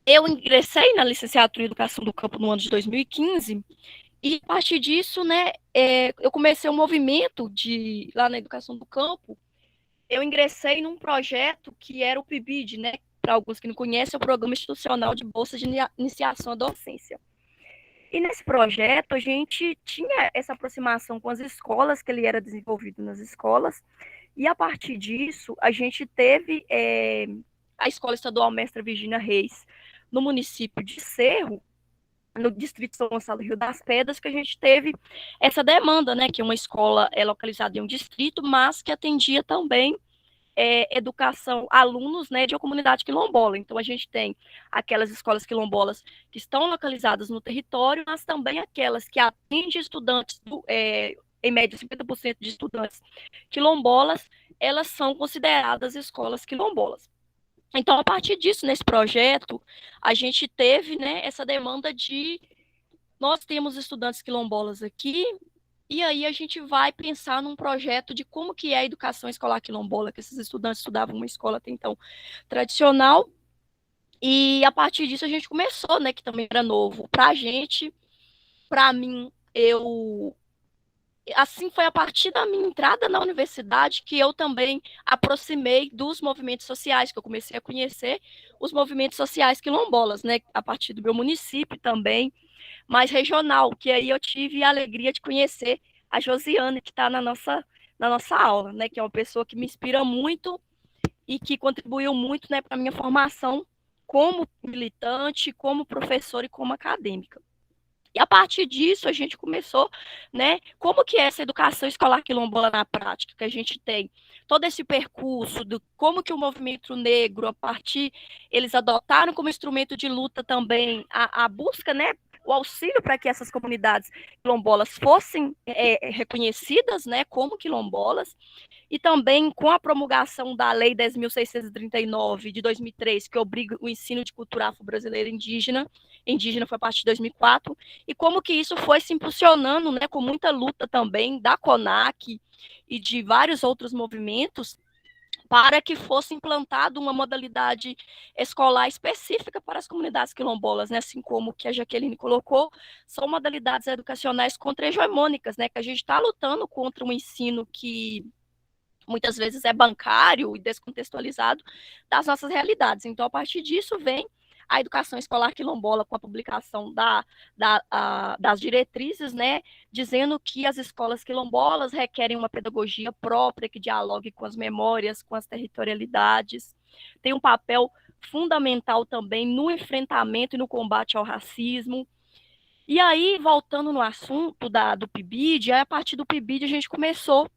[SPEAKER 3] Eu ingressei na licenciatura em Educação do Campo no ano de 2015, e a partir disso, né, eu comecei um movimento lá na Educação do Campo. Eu ingressei num projeto que era o PIBID, né, para alguns que não conhecem, é o Programa Institucional de Bolsa de Iniciação à Docência. E nesse projeto, a gente tinha essa aproximação com as escolas, que ele era desenvolvido nas escolas, e a partir disso, a gente teve a Escola Estadual Mestra Virgínia Reis, no município de Cerro, no distrito de São Gonçalo, Rio das Pedras, que a gente teve essa demanda, né, que uma escola é localizada em um distrito, mas que atendia também educação, alunos, né, de uma comunidade quilombola. Então, a gente tem aquelas escolas quilombolas que estão localizadas no território, mas também aquelas que atendem estudantes, em média 50% de estudantes quilombolas, elas são consideradas escolas quilombolas. Então, a partir disso, nesse projeto, a gente teve, né, essa demanda de nós temos estudantes quilombolas aqui, e aí a gente vai pensar num projeto de como que é a educação escolar quilombola, que esses estudantes estudavam uma escola até então tradicional, e a partir disso a gente começou, né, que também era novo para a gente, para mim, assim foi a partir da minha entrada na universidade que eu também aproximei dos movimentos sociais, que eu comecei a conhecer os movimentos sociais quilombolas, né, a partir do meu município também, mais regional, que aí eu tive a alegria de conhecer a Josiane, que está na nossa aula, né, que é uma pessoa que me inspira muito e que contribuiu muito, né, para a minha formação como militante, como professora e como acadêmica. E a partir disso, a gente começou, né, como que é essa educação escolar quilombola na prática, que a gente tem todo esse percurso do como que o movimento negro, a partir, eles adotaram como instrumento de luta também a busca, né, o auxílio para que essas comunidades quilombolas fossem reconhecidas, né, como quilombolas, e também com a promulgação da Lei 10.639 de 2003, que obriga o ensino de cultura afro-brasileira indígena foi a partir de 2004, e como que isso foi se impulsionando, né, com muita luta também da CONAC e de vários outros movimentos, para que fosse implantada uma modalidade escolar específica para as comunidades quilombolas, né? Assim como que a Jaqueline colocou, são modalidades educacionais contra-hegemônicas, né? Que a gente está lutando contra um ensino que muitas vezes é bancário e descontextualizado das nossas realidades. Então, a partir disso, vem a educação escolar quilombola com a publicação das diretrizes, né, dizendo que as escolas quilombolas requerem uma pedagogia própria que dialogue com as memórias, com as territorialidades, tem um papel fundamental também no enfrentamento e no combate ao racismo. E aí, voltando no assunto do PIBID, a partir do PIBID a gente começou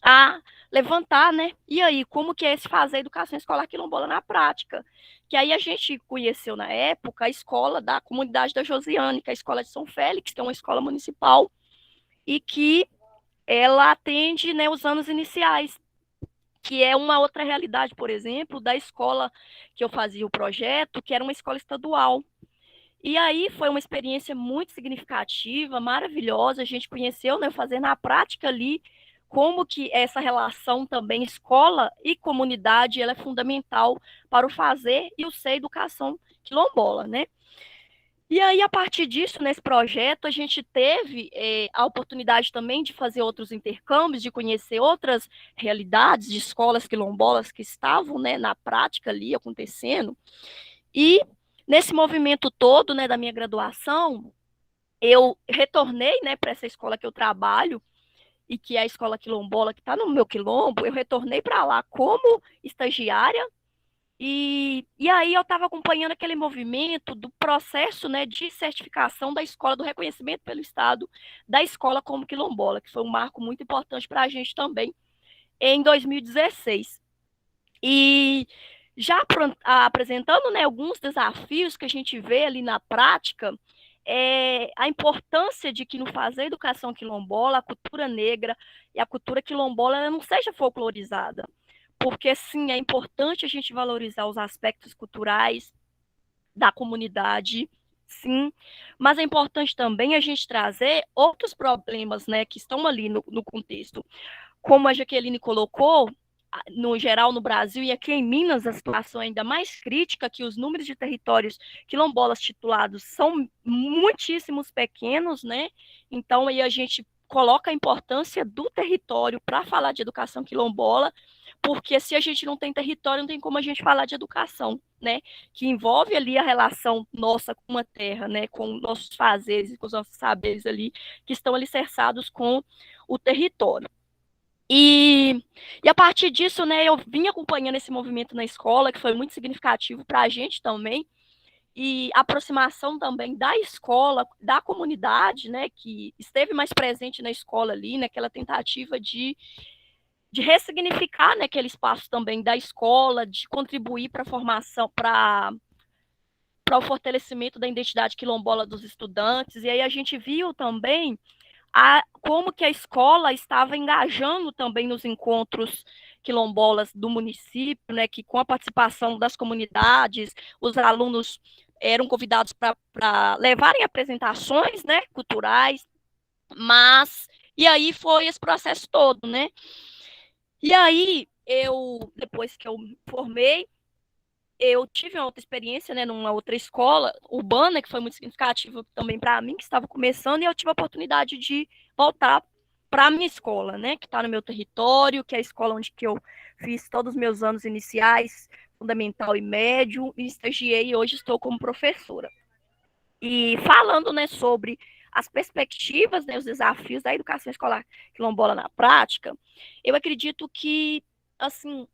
[SPEAKER 3] a levantar, né? E aí, como que é esse fazer educação escolar quilombola na prática? Que aí a gente conheceu na época a escola da comunidade da Josiane, que é a escola de São Félix, que é uma escola municipal, e que ela atende, né, os anos iniciais, que é uma outra realidade, por exemplo, da escola que eu fazia o projeto, que era uma escola estadual. E aí foi uma experiência muito significativa, maravilhosa, a gente conheceu, né, fazer na prática ali como que essa relação também escola e comunidade ela é fundamental para o fazer e o ser educação quilombola, né? E aí, a partir disso, nesse projeto, a gente teve a oportunidade também de fazer outros intercâmbios, de conhecer outras realidades de escolas quilombolas que estavam, né, na prática ali acontecendo. E nesse movimento todo, né, da minha graduação, eu retornei, né, para essa escola que eu trabalho, e que é a escola quilombola, que está no meu quilombo, eu retornei para lá como estagiária, e aí eu estava acompanhando aquele movimento do processo, né, de certificação da escola, do reconhecimento pelo Estado da escola como quilombola, que foi um marco muito importante para a gente também, em 2016. E já apresentando, né, alguns desafios que a gente vê ali na prática, a importância de que no fazer educação quilombola, a cultura negra e a cultura quilombola ela não seja folclorizada. Porque, sim, é importante a gente valorizar os aspectos culturais da comunidade, sim, mas é importante também a gente trazer outros problemas, né, que estão ali no contexto. Como a Jaqueline colocou, no geral no Brasil e aqui em Minas a situação é ainda mais crítica, que os números de territórios quilombolas titulados são muitíssimos pequenos, né? Então aí a gente coloca a importância do território para falar de educação quilombola, porque se a gente não tem território, não tem como a gente falar de educação, né? Que envolve ali a relação nossa com a terra, né? Com nossos fazeres, com os nossos saberes ali, que estão alicerçados com o território. E a partir disso, né, eu vim acompanhando esse movimento na escola, que foi muito significativo para a gente também, e a aproximação também da escola, da comunidade, né, que esteve mais presente na escola ali, naquela tentativa de ressignificar, né, aquele espaço também da escola, de contribuir para a formação, para o fortalecimento da identidade quilombola dos estudantes, e aí a gente viu também como que a escola estava engajando também nos encontros quilombolas do município, né, que com a participação das comunidades, os alunos eram convidados para levarem apresentações, né, culturais, e aí foi esse processo todo, né? E aí, depois que eu formei, eu tive uma outra experiência, né, numa outra escola urbana, que foi muito significativo também para mim, que estava começando, e eu tive a oportunidade de voltar para a minha escola, né, que está no meu território, que é a escola onde que eu fiz todos os meus anos iniciais, fundamental e médio, e estagiei e hoje estou como professora. E falando, né, sobre as perspectivas, né, os desafios da educação escolar quilombola na prática, eu acredito que, assim,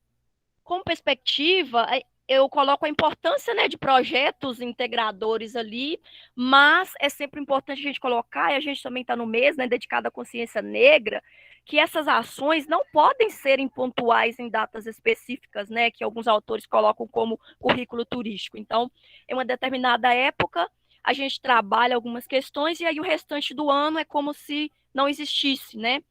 [SPEAKER 3] com perspectiva, eu coloco a importância, né, de projetos integradores ali, mas é sempre importante a gente colocar, e a gente também está no mês, né, dedicado à consciência negra, que essas ações não podem serem pontuais em datas específicas, né, que alguns autores colocam como currículo turístico. Então, em uma determinada época, a gente trabalha algumas questões e aí o restante do ano é como se não existisse, né?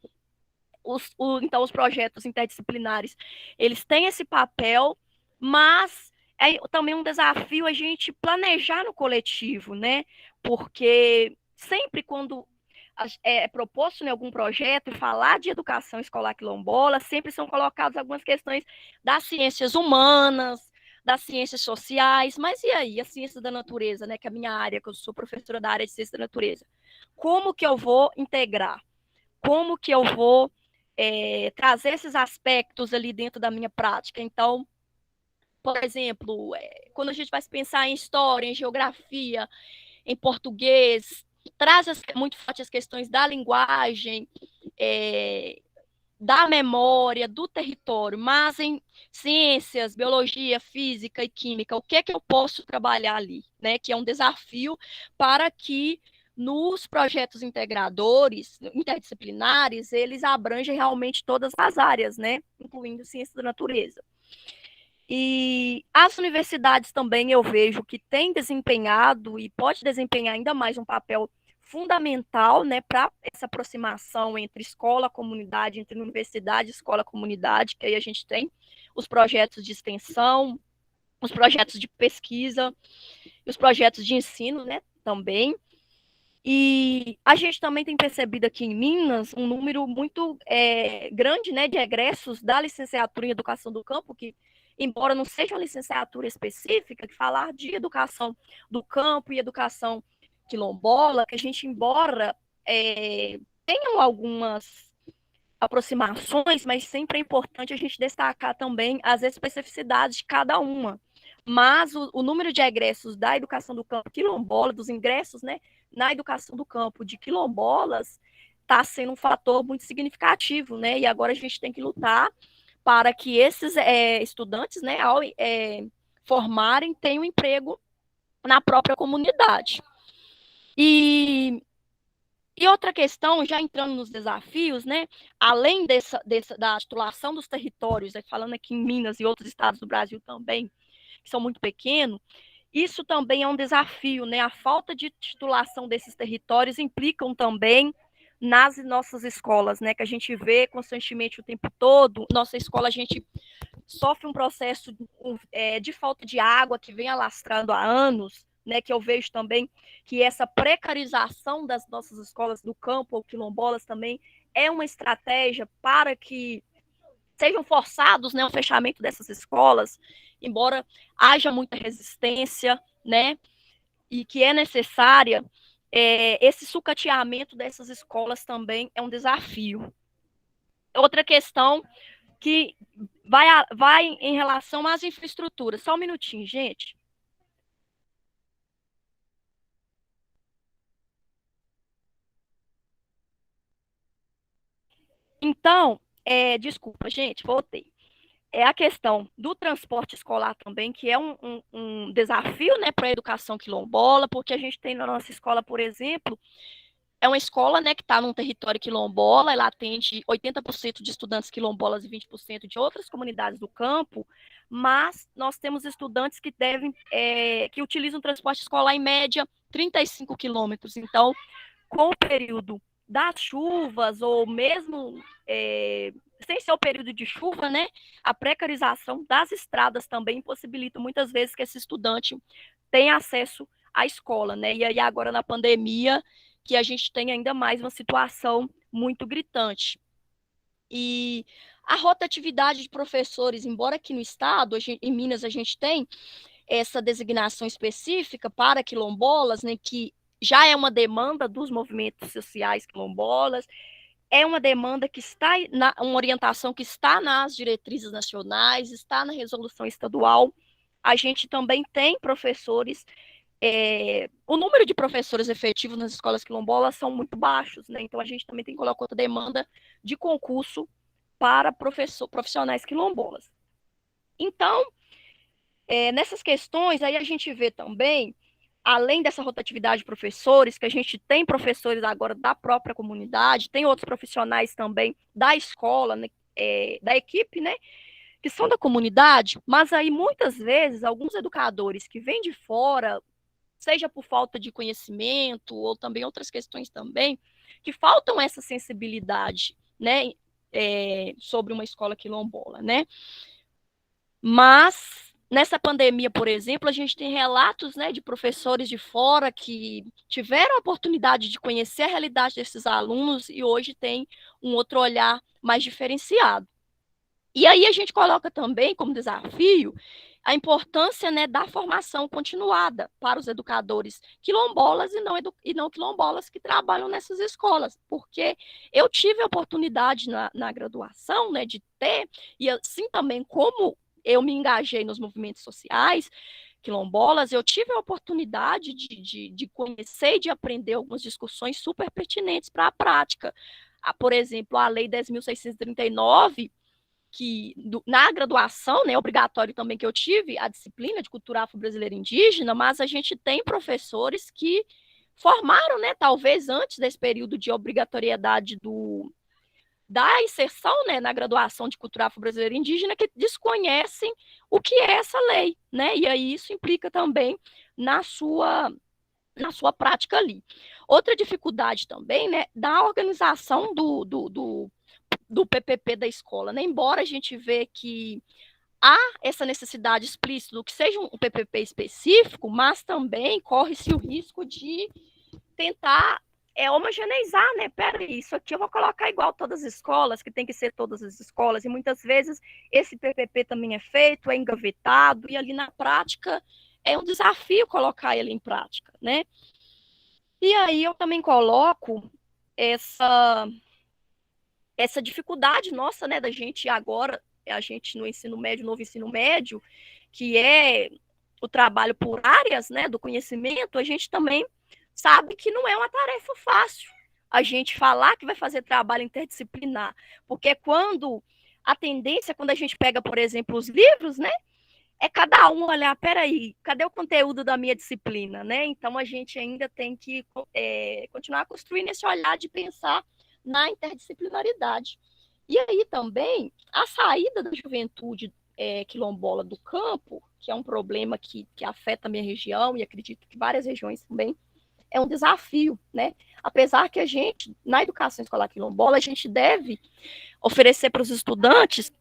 [SPEAKER 3] Então, os projetos interdisciplinares, eles têm esse papel, mas é também um desafio a gente planejar no coletivo, né? Porque sempre quando é proposto em algum projeto e falar de educação escolar quilombola, sempre são colocadas algumas questões das ciências humanas, das ciências sociais, mas e aí, a ciência da natureza, né? Que é a minha área, que eu sou professora da área de ciência da natureza. Como que eu vou integrar? Como que eu vou trazer esses aspectos ali dentro da minha prática? Então, por exemplo, quando a gente vai pensar em história, em geografia, em português, traz muito forte as questões da linguagem, da memória, do território, mas em ciências, biologia, física e química, o que é que eu posso trabalhar ali, né? Que é um desafio para que nos projetos integradores, interdisciplinares, eles abrangem realmente todas as áreas, né? Incluindo ciência da natureza. E as universidades também eu vejo que têm desempenhado e pode desempenhar ainda mais um papel fundamental, né, para essa aproximação entre escola, comunidade, entre universidade, escola, comunidade, que aí a gente tem os projetos de extensão, os projetos de pesquisa, os projetos de ensino, né, também. E a gente também tem percebido aqui em Minas um número muito grande, né, de egressos da licenciatura em Educação do Campo, que, embora não seja uma licenciatura específica, que falar de educação do campo e educação quilombola, que a gente, embora tenham algumas aproximações, mas sempre é importante a gente destacar também as especificidades de cada uma. Mas o número de egressos da educação do campo quilombola, dos ingressos, né, na educação do campo de quilombolas, está sendo um fator muito significativo, né? E agora a gente tem que lutar para que esses estudantes, né, ao formarem, tenham um emprego na própria comunidade. E outra questão, já entrando nos desafios, né, além da titulação dos territórios, falando aqui em Minas e outros estados do Brasil também, que são muito pequenos, isso também é um desafio, né? A falta de titulação desses territórios implicam também nas nossas escolas, né? Que a gente vê constantemente o tempo todo. Nossa escola, a gente sofre um processo de falta de água que vem alastrando há anos, né? Que eu vejo também que essa precarização das nossas escolas do campo ou quilombolas também é uma estratégia para que sejam forçados, né, o fechamento dessas escolas, embora haja muita resistência, né, e que é necessária, esse sucateamento dessas escolas também é um desafio. Outra questão que vai em relação às infraestruturas. Só um minutinho, gente. Então, desculpa, gente, voltei. É a questão do transporte escolar também, que é um desafio, né, para a educação quilombola, porque a gente tem na nossa escola, por exemplo, é uma escola, né, que está num território quilombola, ela atende 80% de estudantes quilombolas e 20% de outras comunidades do campo, mas nós temos estudantes que que utilizam transporte escolar em média 35 quilômetros. Então, com o período das chuvas, ou mesmo sem ser o período de chuva, né, a precarização das estradas também possibilita muitas vezes que esse estudante tenha acesso à escola, né? E aí agora na pandemia, que a gente tem ainda mais uma situação muito gritante. E a rotatividade de professores, embora aqui no estado, em Minas, a gente tem essa designação específica para quilombolas, né, que já é uma demanda dos movimentos sociais quilombolas, é uma demanda que está, uma orientação que está nas diretrizes nacionais, está na resolução estadual. A gente também tem professores, o número de professores efetivos nas escolas quilombolas são muito baixos, né? Então a gente também tem que colocar outra demanda de concurso para profissionais quilombolas. Então, Nessas questões, aí a gente vê também, além dessa rotatividade de professores, que a gente tem professores agora da própria comunidade, tem outros profissionais também da escola, né, da equipe, né, que são da comunidade, mas aí muitas vezes alguns educadores que vêm de fora, seja por falta de conhecimento ou também outras questões também, que faltam essa sensibilidade, né, sobre uma escola quilombola, né? Mas nessa pandemia, por exemplo, a gente tem relatos, né, de professores de fora que tiveram a oportunidade de conhecer a realidade desses alunos e hoje tem um outro olhar mais diferenciado. E aí a gente coloca também como desafio a importância, né, da formação continuada para os educadores quilombolas e não quilombolas que trabalham nessas escolas, porque eu tive a oportunidade na graduação, né, de ter, e assim também como eu me engajei nos movimentos sociais quilombolas, eu tive a oportunidade de conhecer e de aprender algumas discussões super pertinentes para a prática. Por exemplo, a Lei 10.639, que na graduação, né, obrigatório também que eu tive, a disciplina de cultura afro-brasileira indígena, mas a gente tem professores que formaram, né, talvez antes desse período de obrigatoriedade da inserção, né, na graduação de cultura afro-brasileira indígena, que desconhecem o que é essa lei, né, e aí isso implica também na sua prática ali. Outra dificuldade também, né, da organização do PPP da escola, né? Embora a gente vê que há essa necessidade explícita do que seja um PPP específico, mas também corre-se o risco de tentar homogeneizar, né? Peraí, isso aqui eu vou colocar igual todas as escolas, que tem que ser todas as escolas, e muitas vezes esse PPP também é feito, é engavetado, e ali na prática é um desafio colocar ele em prática, né? E aí eu também coloco essa dificuldade nossa, né, da gente agora, a gente no ensino médio, novo ensino médio, que é o trabalho por áreas, né, do conhecimento, a gente também sabe que não é uma tarefa fácil a gente falar que vai fazer trabalho interdisciplinar, porque a tendência, quando a gente pega, por exemplo, os livros, né, é cada um olhar, peraí, cadê o conteúdo da minha disciplina, né? Então a gente ainda tem que continuar construindo esse olhar de pensar na interdisciplinaridade. E aí também a saída da juventude quilombola do campo, que é um problema que afeta a minha região e acredito que várias regiões também, é um desafio, né? Apesar que a gente, na educação escolar quilombola, a gente deve oferecer para os estudantes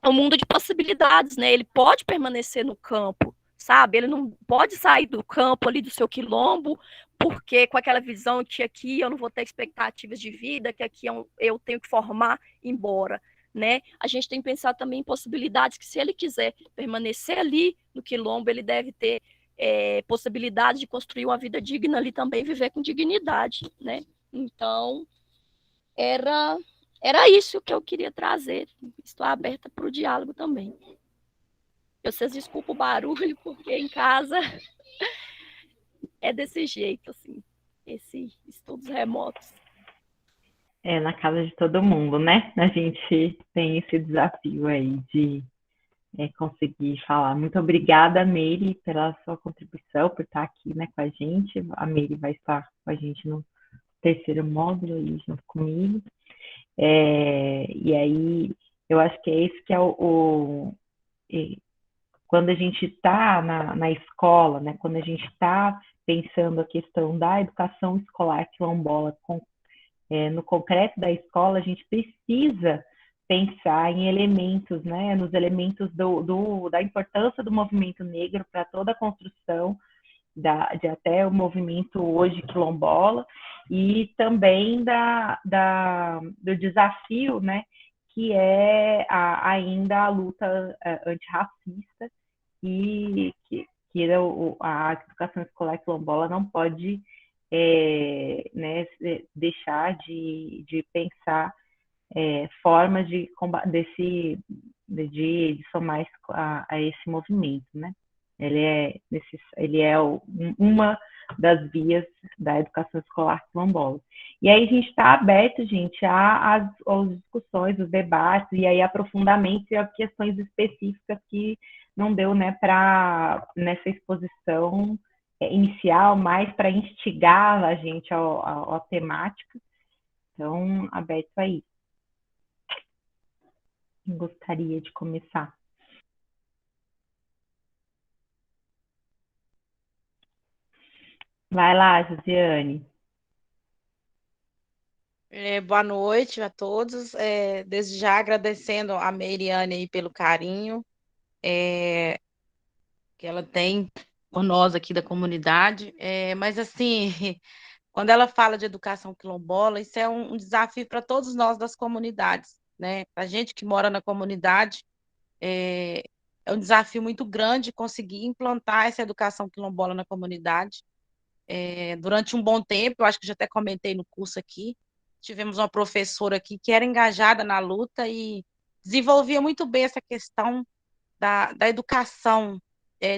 [SPEAKER 3] um mundo de possibilidades, né? Ele pode permanecer no campo, sabe? Ele não pode sair do campo ali do seu quilombo, porque com aquela visão que aqui eu não vou ter expectativas de vida, que aqui eu tenho que formar embora, né? A gente tem que pensar também em possibilidades que, se ele quiser permanecer ali no quilombo, ele deve ter possibilidades de construir uma vida digna ali também, viver com dignidade, né? Então, era era isso que eu queria trazer. Estou aberta para o diálogo também. Vocês desculpem o barulho, porque em casa é desse jeito, assim, esses estudos remotos.
[SPEAKER 1] É na casa de todo mundo, né? A gente tem esse desafio aí de conseguir falar. Muito obrigada, Meire, pela sua contribuição, por estar aqui, né, com a gente. A Meire vai estar com a gente no terceiro módulo aí junto comigo. E aí, eu acho que é esse que é quando a gente está na escola, né, quando a gente está pensando a questão da educação escolar quilombola no concreto da escola, a gente precisa pensar em elementos, né, nos elementos da importância do movimento negro para toda a construção de até o movimento hoje quilombola, e também do desafio, né, que é ainda a luta antirracista, e que a educação escolar quilombola não pode né, deixar de pensar formas de somar a esse movimento, né? Ele é uma das vias da educação escolar quilombola. E aí a gente está aberto, gente, às discussões, os debates, e aí aprofundamentos e a questões específicas que não deu, né, para nessa exposição inicial, mais para instigar a gente à temática. Então, aberto aí. Quem gostaria de começar? Vai lá, Josiane.
[SPEAKER 4] Boa noite a todos. Desde já agradecendo a Meiriane aí pelo carinho que ela tem por nós aqui da comunidade. Mas assim, quando ela fala de educação quilombola, isso é um desafio para todos nós das comunidades, né? A gente que mora na comunidade, é um desafio muito grande conseguir implantar essa educação quilombola na comunidade. Durante um bom tempo, eu acho que já até comentei no curso aqui, tivemos uma professora aqui que era engajada na luta e desenvolvia muito bem essa questão da educação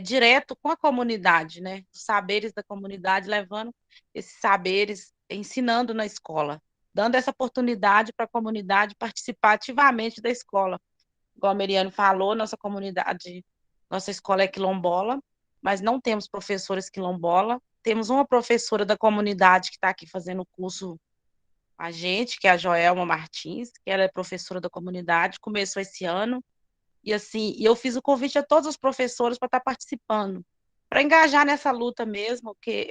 [SPEAKER 4] direto com a comunidade, né? Os saberes da comunidade, levando esses saberes, ensinando na escola, dando essa oportunidade para a comunidade participar ativamente da escola. Igual a Meriane falou, nossa comunidade, nossa escola é quilombola, mas não temos professores quilombola. Temos uma professora da comunidade que está aqui fazendo o curso a gente, que é a Joelma Martins, que ela é professora da comunidade, começou esse ano, e assim, eu fiz o convite a todos os professores para estar participando, para engajar nessa luta mesmo, que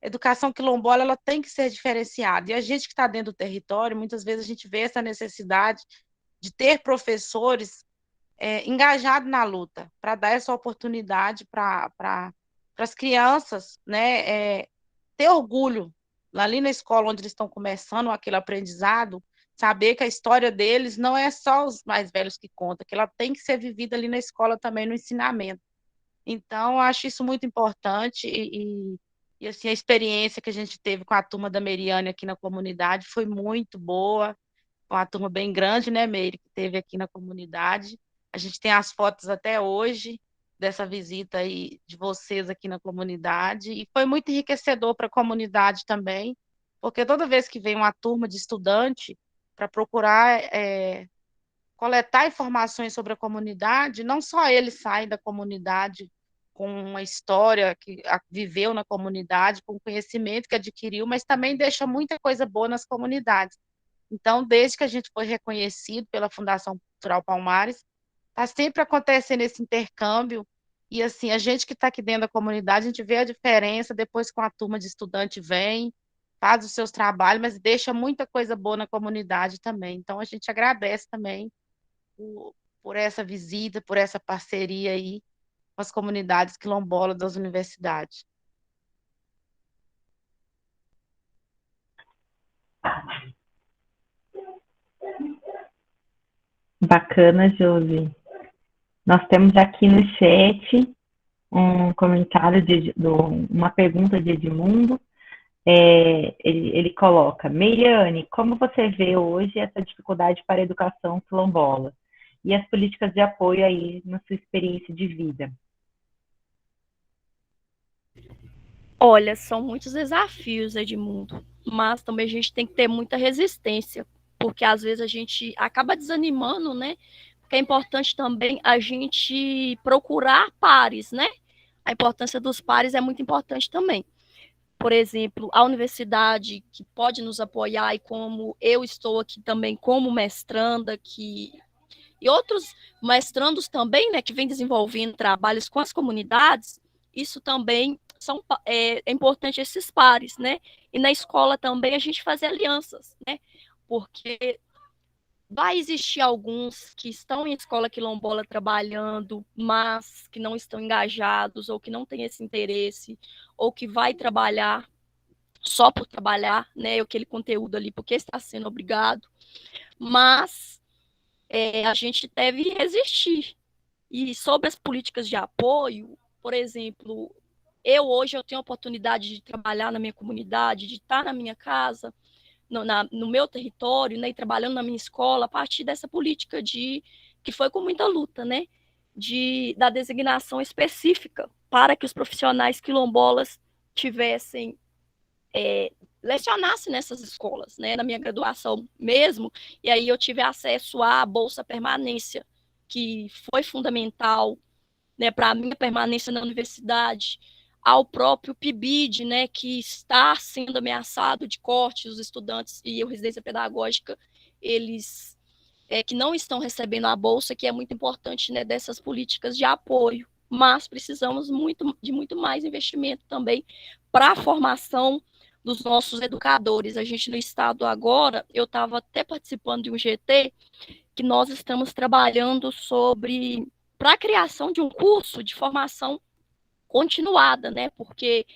[SPEAKER 4] educação quilombola ela tem que ser diferenciada, e a gente que está dentro do território, muitas vezes a gente vê essa necessidade de ter professores engajados na luta, para dar essa oportunidade para as crianças, né, ter orgulho ali na escola onde eles estão começando aquele aprendizado, saber que a história deles não é só os mais velhos que contam, que ela tem que ser vivida ali na escola também, no ensinamento. Então, eu acho isso muito importante e assim, a experiência que a gente teve com a turma da Meriane aqui na comunidade foi muito boa, uma turma bem grande, né, Meire, que teve aqui na comunidade. A gente tem as fotos até hoje dessa visita aí de vocês aqui na comunidade, e foi muito enriquecedor para a comunidade também, porque toda vez que vem uma turma de estudante para procurar coletar informações sobre a comunidade, não só eles saem da comunidade com uma história que viveu na comunidade, com o conhecimento que adquiriu, mas também deixa muita coisa boa nas comunidades. Então, desde que a gente foi reconhecido pela Fundação Cultural Palmares, está sempre acontecendo esse intercâmbio, e assim, a gente que está aqui dentro da comunidade, a gente vê a diferença depois que uma turma de estudante vem, faz os seus trabalhos, mas deixa muita coisa boa na comunidade também. Então, a gente agradece também por essa visita, por essa parceria aí com as comunidades quilombolas das universidades.
[SPEAKER 1] Bacana, Josi. Nós temos aqui no chat um comentário, uma pergunta de Edmundo. Ele coloca: Meiriane, como você vê hoje essa dificuldade para a educação quilombola e as políticas de apoio aí na sua experiência de vida?
[SPEAKER 3] Olha, são muitos desafios, Edmundo, mas também a gente tem que ter muita resistência, porque às vezes a gente acaba desanimando, né? Porque é importante também a gente procurar pares, né? A importância dos pares é muito importante também. Por exemplo, a universidade que pode nos apoiar, e como eu estou aqui também como mestranda, e outros mestrandos também, né, que vêm desenvolvendo trabalhos com as comunidades, isso também é importante esses pares, né? E na escola também a gente fazer alianças, né? Porque vai existir alguns que estão em escola quilombola trabalhando, mas que não estão engajados, ou que não têm esse interesse, ou que vai trabalhar só por trabalhar, né, aquele conteúdo ali, porque está sendo obrigado, mas a gente deve resistir. E sobre as políticas de apoio, por exemplo, hoje eu tenho a oportunidade de trabalhar na minha comunidade, de estar na minha casa, no meu território, né, e trabalhando na minha escola, a partir dessa política que foi com muita luta, né, da designação específica para que os profissionais quilombolas tivessem lecionasse nessas escolas, né, na minha graduação mesmo, e aí eu tive acesso à Bolsa Permanência, que foi fundamental, né, para a minha permanência na universidade, ao próprio PIBID, né, que está sendo ameaçado de corte, os estudantes e a residência pedagógica, eles que não estão recebendo a bolsa, que é muito importante, né, dessas políticas de apoio, mas precisamos de muito mais investimento também para a formação dos nossos educadores. A gente no estado agora, eu estava até participando de um GT, que nós estamos trabalhando para a criação de um curso de formação continuada, né? Porque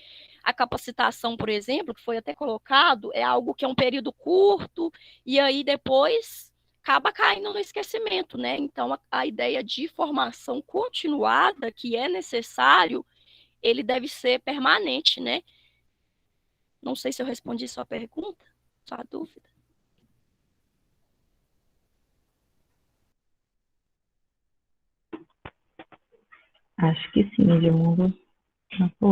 [SPEAKER 3] a capacitação, por exemplo, que foi até colocado, é algo que é um período curto, e aí depois acaba caindo no esquecimento, né? Então, a ideia de formação continuada, que é necessário, ele deve ser permanente, né? Não sei se eu respondi sua pergunta, sua dúvida.
[SPEAKER 1] Acho que sim, Edmundo.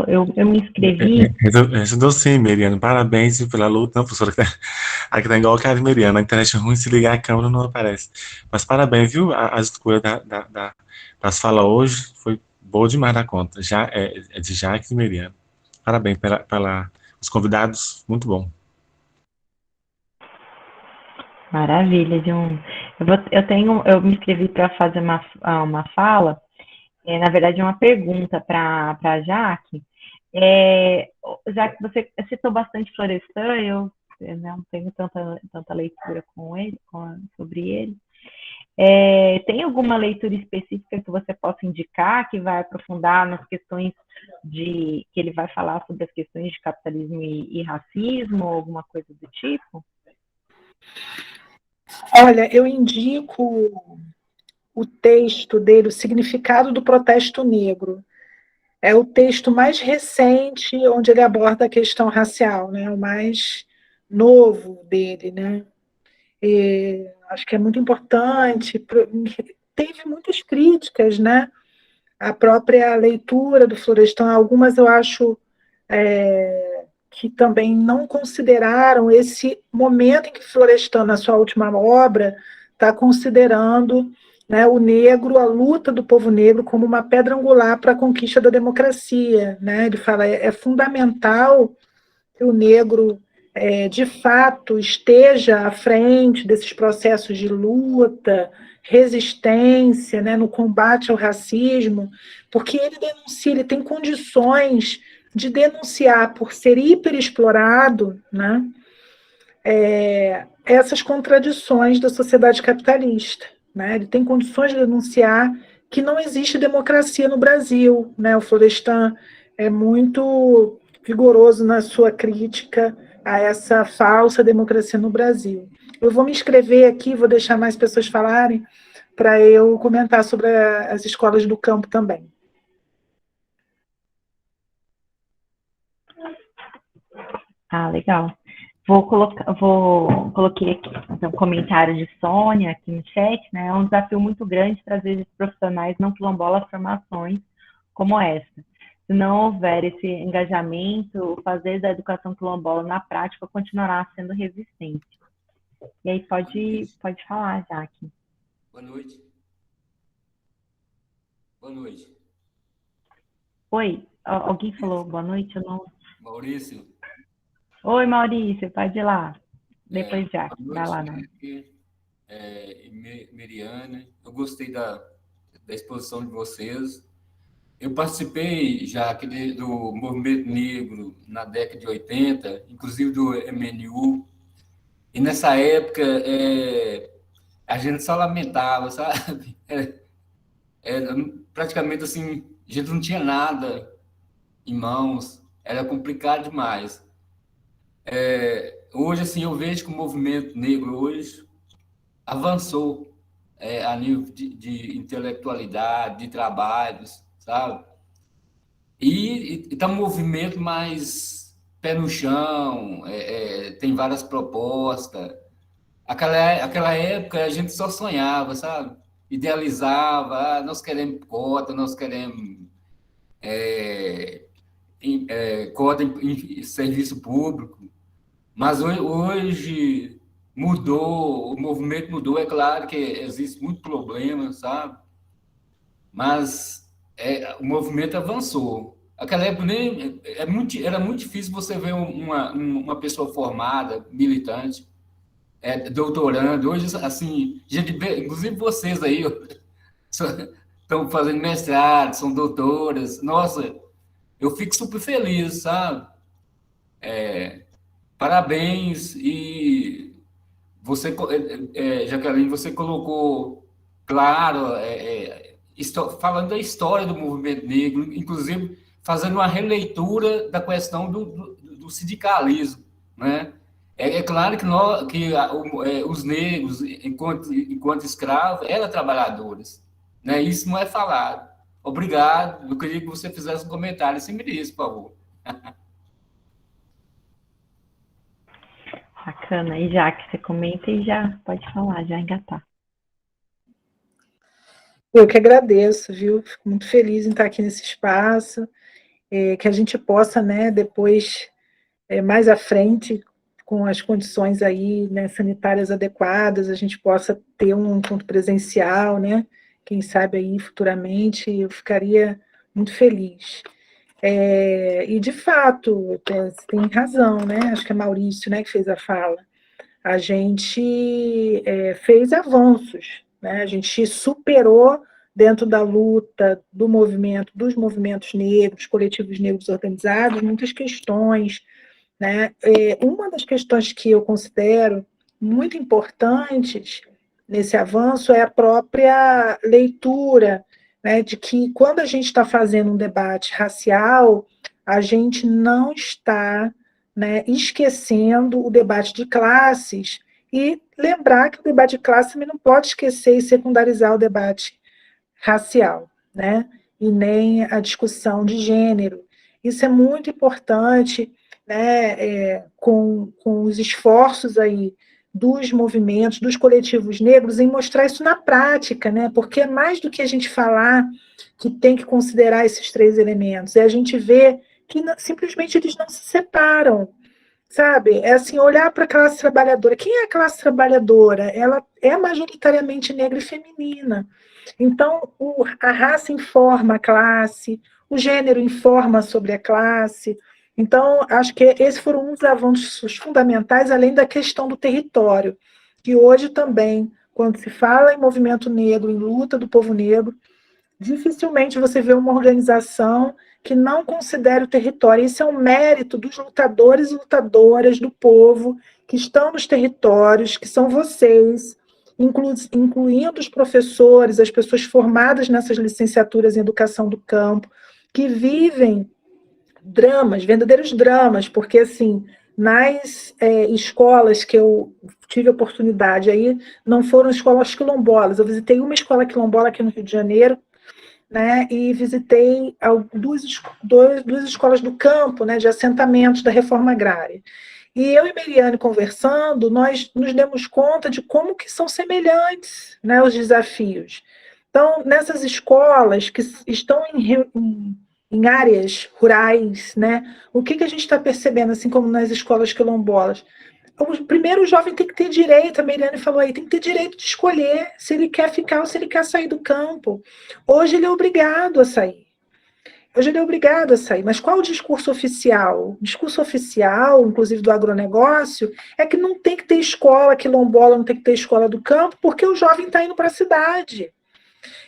[SPEAKER 1] Eu me inscrevi.
[SPEAKER 5] Ajudou sim, Meriano. Parabéns pela luta. Não, professora, aqui tá igual o cara de Meriano. A internet é ruim, se ligar a câmera não aparece. Mas parabéns, viu? A escolha das falas hoje foi boa demais da conta. Já é de Jaque e Meriano. Parabéns os convidados, muito bom.
[SPEAKER 1] Maravilha, Edmundo. Eu me inscrevi para fazer uma fala. Na verdade, uma pergunta para a Jaque. Já que você citou bastante Florestan, eu não tenho tanta leitura sobre ele. Tem alguma leitura específica que você possa indicar, que vai aprofundar nas questões que ele vai falar sobre as questões de capitalismo e racismo, ou alguma coisa do tipo?
[SPEAKER 2] Olha, eu indico o texto dele, O Significado do Protesto Negro. É o texto mais recente onde ele aborda a questão racial, né? O mais novo dele, né? Acho que é muito importante. Teve muitas críticas, né? A própria leitura do Florestan, algumas eu acho que também não consideraram esse momento em que Florestan, na sua última obra, está considerando, né, o negro, a luta do povo negro, como uma pedra angular para a conquista da democracia. Né? Ele fala que é fundamental que o negro, de fato, esteja à frente desses processos de luta, resistência, né, no combate ao racismo, porque ele denuncia, ele tem condições de denunciar, por ser hiperexplorado, né, essas contradições da sociedade capitalista. Né? Ele tem condições de denunciar que não existe democracia no Brasil. Né? O Florestan é muito vigoroso na sua crítica a essa falsa democracia no Brasil. Eu vou me inscrever aqui, vou deixar mais pessoas falarem, para eu comentar sobre as escolas do campo também.
[SPEAKER 1] Legal. Coloquei aqui um comentário de Sônia aqui no chat, né? É um desafio muito grande trazer esses profissionais não quilombolas formações como essa. Se não houver esse engajamento, o fazer da educação quilombola na prática continuará sendo resistente. E aí pode falar, Jaque.
[SPEAKER 6] Boa noite. Boa noite.
[SPEAKER 1] Oi, alguém falou boa noite? Eu não...
[SPEAKER 6] Maurício.
[SPEAKER 1] Oi, Maurício, pode ir lá. Depois já, vai lá, né?
[SPEAKER 6] Meriana, eu gostei da exposição de vocês. Eu participei já do movimento negro na década de 80, inclusive do MNU, e nessa época a gente só lamentava, sabe? Praticamente assim, a gente não tinha nada em mãos, era complicado demais. Hoje, assim, eu vejo que o movimento negro hoje avançou a nível de intelectualidade, de trabalhos, sabe? E está um movimento mais pé no chão, tem várias propostas. Aquela época a gente só sonhava, sabe? Idealizava, nós queremos cota, nós queremos cota em serviço público, mas hoje mudou, o movimento mudou, é claro que existe muito problema, sabe? Mas o movimento avançou. Aquela época era muito difícil você ver uma pessoa formada, militante, doutorando. Hoje, assim, gente, inclusive vocês aí estão fazendo mestrado, são doutoras. Nossa, eu fico super feliz, sabe? Parabéns. E você, Jaqueline, você colocou, claro, falando da história do movimento negro, inclusive fazendo uma releitura da questão do sindicalismo, né? É claro que os negros, enquanto escravos, eram trabalhadores, né? Isso não é falado. Obrigado. Eu queria que você fizesse um comentário sobre isso, por favor.
[SPEAKER 1] Bacana. E já que você comenta e já pode falar, já engatar.
[SPEAKER 2] Eu que agradeço, viu? Fico muito feliz em estar aqui nesse espaço, que a gente possa, né, depois, mais à frente, com as condições aí, né, sanitárias adequadas, a gente possa ter um encontro presencial, né? Quem sabe aí futuramente, eu ficaria muito feliz. E, de fato, você tem razão, né? Acho que é Maurício, né, que fez a fala. A gente fez avanços, né? A gente superou dentro da luta dos movimentos negros, coletivos negros organizados, muitas questões, né? Uma das questões que eu considero muito importantes nesse avanço é a própria leitura, né, de que quando a gente está fazendo um debate racial, a gente não está, né, esquecendo o debate de classes e lembrar que o debate de classe também não pode esquecer e secundarizar o debate racial, né, e nem a discussão de gênero. Isso é muito importante, né, com os esforços aí dos movimentos, dos coletivos negros, em mostrar isso na prática, né? Porque é mais do que a gente falar que tem que considerar esses 3 elementos, é a gente ver que simplesmente eles não se separam, sabe? É assim, olhar para a classe trabalhadora. Quem é a classe trabalhadora? Ela é majoritariamente negra e feminina. Então, a raça informa a classe, o gênero informa sobre a classe. Então, acho que esses foram uns avanços fundamentais, além da questão do território, que hoje também, quando se fala em movimento negro, em luta do povo negro, dificilmente você vê uma organização que não considere o território. Isso é um mérito dos lutadores e lutadoras do povo que estão nos territórios, que são vocês, incluindo os professores, as pessoas formadas nessas licenciaturas em educação do campo, que vivem dramas, verdadeiros dramas, porque, assim, nas escolas que eu tive oportunidade, aí não foram escolas quilombolas, eu visitei uma escola quilombola aqui no Rio de Janeiro, né, e visitei duas escolas do campo, né, de assentamentos da reforma agrária. E eu e Meriane conversando, nós nos demos conta de como que são semelhantes, né, os desafios. Então, nessas escolas que estão em áreas rurais, né? O que a gente está percebendo, assim como nas escolas quilombolas? Primeiro, o jovem tem que ter direito, a Meriane falou aí, tem que ter direito de escolher se ele quer ficar ou se ele quer sair do campo. Hoje ele é obrigado a sair. Mas qual o discurso oficial? O discurso oficial, inclusive do agronegócio, é que não tem que ter escola quilombola, não tem que ter escola do campo, porque o jovem está indo para a cidade.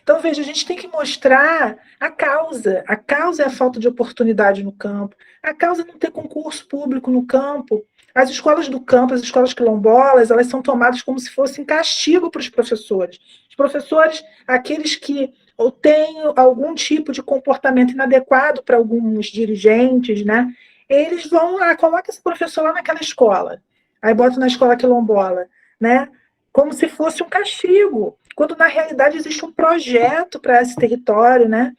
[SPEAKER 2] Então, veja, a gente tem que mostrar a causa. A causa é a falta de oportunidade no campo. A causa é não ter concurso público no campo. As escolas do campo, as escolas quilombolas, elas são tomadas como se fossem castigo para os professores. Os professores, aqueles que têm algum tipo de comportamento inadequado para alguns dirigentes, né? Eles vão lá, colocam esse professor lá naquela escola. Aí botam na escola quilombola, né? Como se fosse um castigo, quando na realidade existe um projeto para esse território, né?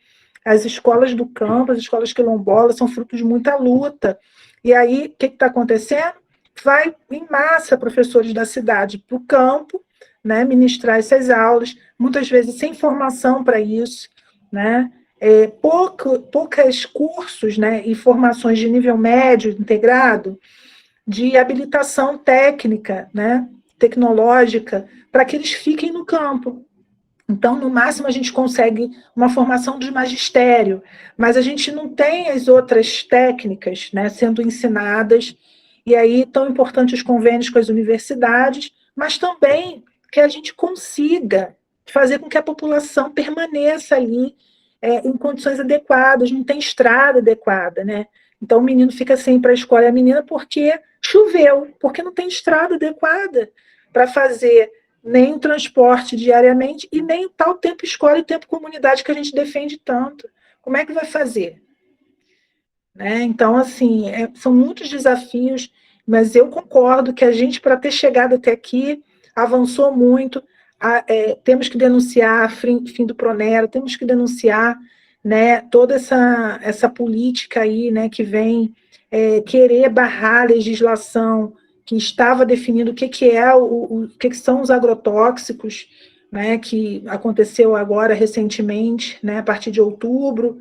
[SPEAKER 2] As escolas do campo, as escolas quilombolas são frutos de muita luta. E aí, o que está acontecendo? Vai em massa professores da cidade para o campo, né, ministrar essas aulas, muitas vezes sem formação para isso, né? poucos cursos, né, e formações de nível médio integrado de habilitação técnica, né, tecnológica, para que eles fiquem no campo. Então, no máximo, a gente consegue uma formação de magistério, mas a gente não tem as outras técnicas, né, sendo ensinadas, e aí tão importante os convênios com as universidades, mas também que a gente consiga fazer com que a população permaneça ali em condições adequadas, não tem estrada adequada, né? Então, o menino fica sem ir para a escola e a menina porque choveu, porque não tem estrada adequada para fazer nem o transporte diariamente e nem o tal tempo escola e tempo comunidade que a gente defende tanto. Como é que vai fazer? Né? Então, assim, são muitos desafios, mas eu concordo que a gente, para ter chegado até aqui, avançou muito. Temos que denunciar fim do Pronero, temos que denunciar, né, toda essa política aí, né, que vem querer barrar a legislação que estava definindo o que são os agrotóxicos, né, que aconteceu agora recentemente, né, a partir de outubro,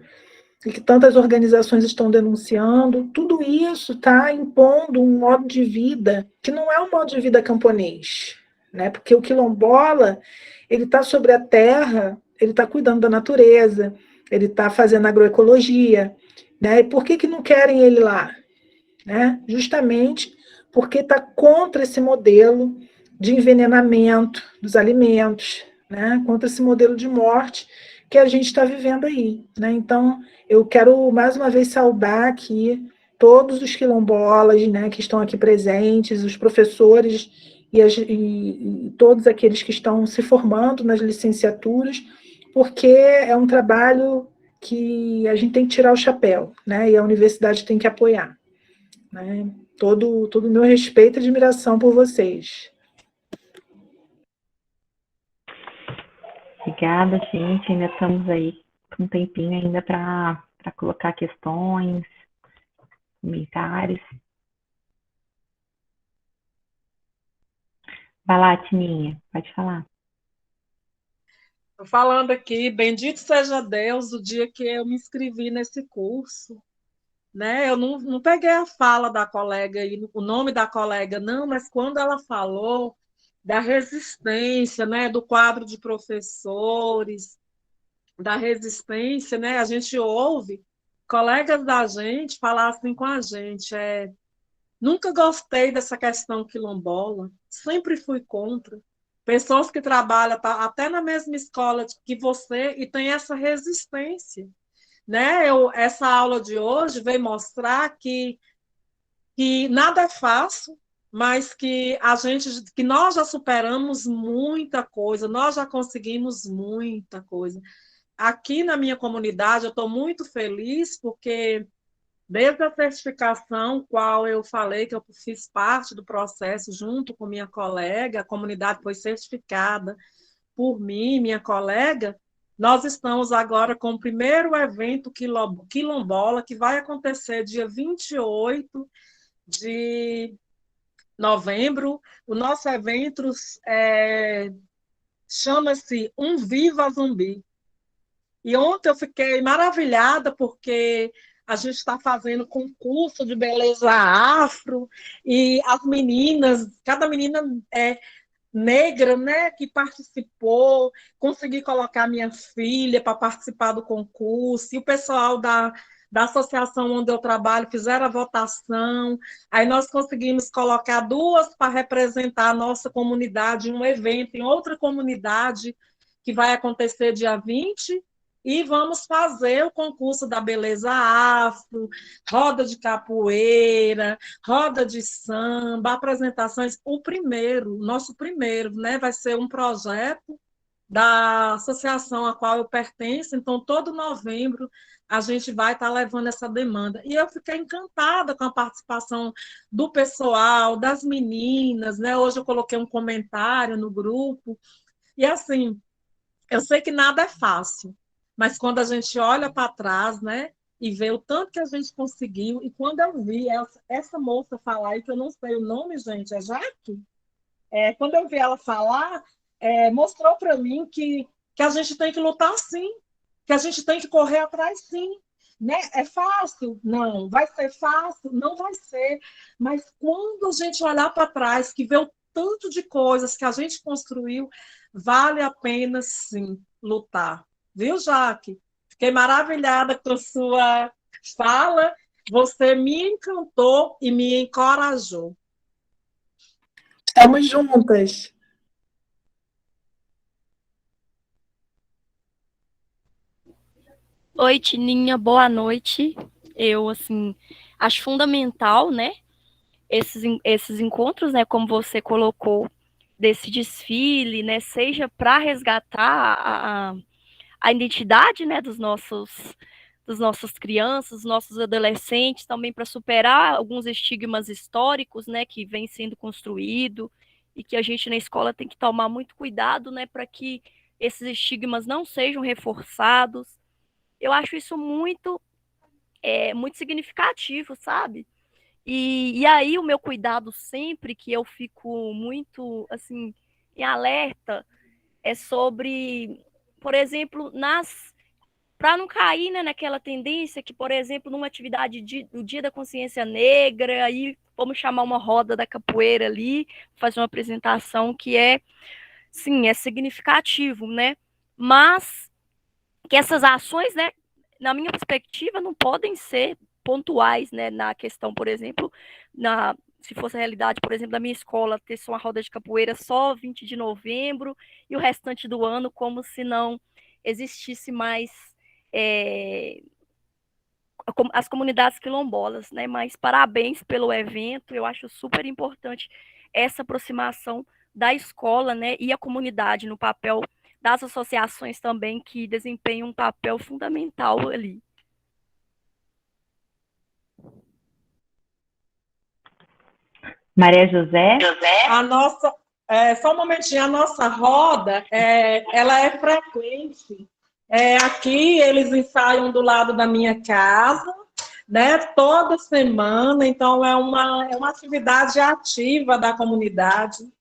[SPEAKER 2] e que tantas organizações estão denunciando. Tudo isso está impondo um modo de vida que não é um modo de vida camponês, né? Porque o quilombola, ele está sobre a terra, ele está cuidando da natureza, ele está fazendo agroecologia, né? E por que não querem ele lá? Né? Justamente porque está contra esse modelo de envenenamento dos alimentos, né? Contra esse modelo de morte que a gente está vivendo aí, né? Então, eu quero mais uma vez saudar aqui todos os quilombolas, né, que estão aqui presentes, os professores e todos aqueles que estão se formando nas licenciaturas, porque é um trabalho que a gente tem que tirar o chapéu, né? E a universidade tem que apoiar. Né? Todo o meu respeito e admiração por vocês.
[SPEAKER 1] Obrigada, gente. Ainda estamos aí com um tempinho ainda para colocar questões, comentários. Vai lá, Tininha, pode falar.
[SPEAKER 7] Estou falando aqui, bendito seja Deus, o dia que eu me inscrevi nesse curso. Né? Eu não peguei a fala da colega, o nome da colega, não, mas quando ela falou da resistência, né, do quadro de professores, da resistência, né, a gente ouve colegas da gente falar assim com a gente, nunca gostei dessa questão quilombola, sempre fui contra. Pessoas que trabalham até na mesma escola que você e tem essa resistência. Né? Essa aula de hoje veio mostrar que nada é fácil, mas que nós já superamos muita coisa, nós já conseguimos muita coisa. Aqui na minha comunidade, eu estou muito feliz porque desde a certificação, qual eu falei que eu fiz parte do processo junto com minha colega, a comunidade foi certificada por mim, minha colega. Nós estamos agora com o primeiro evento quilombola, que vai acontecer dia 28 de novembro. O nosso evento chama-se Um Viva Zumbi. E ontem eu fiquei maravilhada, porque a gente está fazendo concurso de beleza afro, e as meninas, cada menina negra, né, que participou, consegui colocar minha filha para participar do concurso, e o pessoal da associação onde eu trabalho fizeram a votação, aí nós conseguimos colocar duas para representar a nossa comunidade em um evento em outra comunidade, que vai acontecer dia 20, e vamos fazer o concurso da beleza afro, roda de capoeira, roda de samba, apresentações. Nosso primeiro, né, vai ser um projeto da associação a qual eu pertenço, então todo novembro a gente vai estar levando essa demanda. E eu fiquei encantada com a participação do pessoal, das meninas, né? Hoje eu coloquei um comentário no grupo, e assim, eu sei que nada é fácil, mas quando a gente olha para trás, né, e vê o tanto que a gente conseguiu, e quando eu vi essa moça falar, e que eu não sei o nome, gente, é Jaque? Quando eu vi ela falar, mostrou para mim que a gente tem que lutar sim, que a gente tem que correr atrás, sim. Né? É fácil? Não. Vai ser fácil? Não vai ser. Mas quando a gente olhar para trás, que vê o tanto de coisas que a gente construiu, vale a pena, sim, lutar. Viu, Jaque? Fiquei maravilhada com a sua fala. Você me encantou e me encorajou.
[SPEAKER 2] Estamos juntas.
[SPEAKER 3] Oi, Tininha, boa noite. Eu, assim, acho fundamental, né, esses encontros, né, como você colocou, desse desfile, né, seja para resgatar a identidade, né, dos nossos crianças, dos nossos adolescentes, também para superar alguns estigmas históricos, né, que vem sendo construído e que a gente na escola tem que tomar muito cuidado, né, para que esses estigmas não sejam reforçados. Eu acho isso muito significativo, sabe? E aí o meu cuidado sempre que eu fico muito assim em alerta é sobre, por exemplo, para não cair, né, naquela tendência que, por exemplo, numa atividade do Dia da Consciência Negra, aí vamos chamar uma roda da capoeira ali, fazer uma apresentação que sim, é significativo, né? Mas que essas ações, né, na minha perspectiva, não podem ser pontuais, né, na questão, por exemplo, se fosse a realidade, por exemplo, da minha escola, ter só uma roda de capoeira só 20 de novembro e o restante do ano como se não existisse mais é, as comunidades quilombolas, né? Mas parabéns pelo evento, eu acho super importante essa aproximação da escola, né, e a comunidade no papel das associações também que desempenham um papel fundamental ali.
[SPEAKER 1] Maria José?
[SPEAKER 7] A nossa, só um momentinho, a nossa roda, ela é frequente. Aqui eles ensaiam do lado da minha casa, né, toda semana, então é uma atividade ativa da comunidade.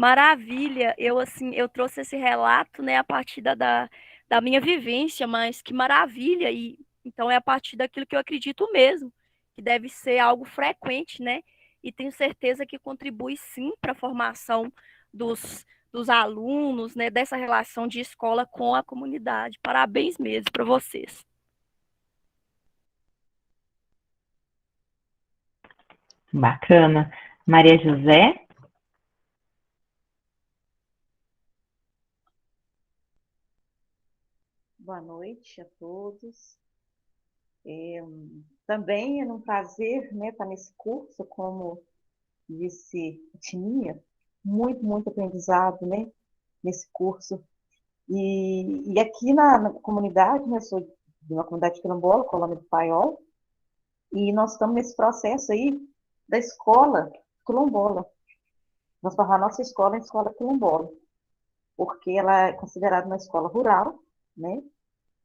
[SPEAKER 3] Maravilha, eu trouxe esse relato, né, a partir da minha vivência, mas que maravilha, e então é a partir daquilo que eu acredito mesmo, que deve ser algo frequente, né, e tenho certeza que contribui sim para a formação dos alunos, né, dessa relação de escola com a comunidade. Parabéns mesmo para vocês.
[SPEAKER 1] Bacana. Maria José?
[SPEAKER 8] Boa noite a todos. Também é um prazer, né, estar nesse curso, como disse a Tininha, muito aprendizado, né, nesse curso. E aqui na comunidade, né, eu sou de uma comunidade quilombola, Colônia do Paiol, e nós estamos nesse processo aí da escola quilombola. Nós vamos a nossa escola em escola quilombola, porque ela é considerada uma escola rural, né?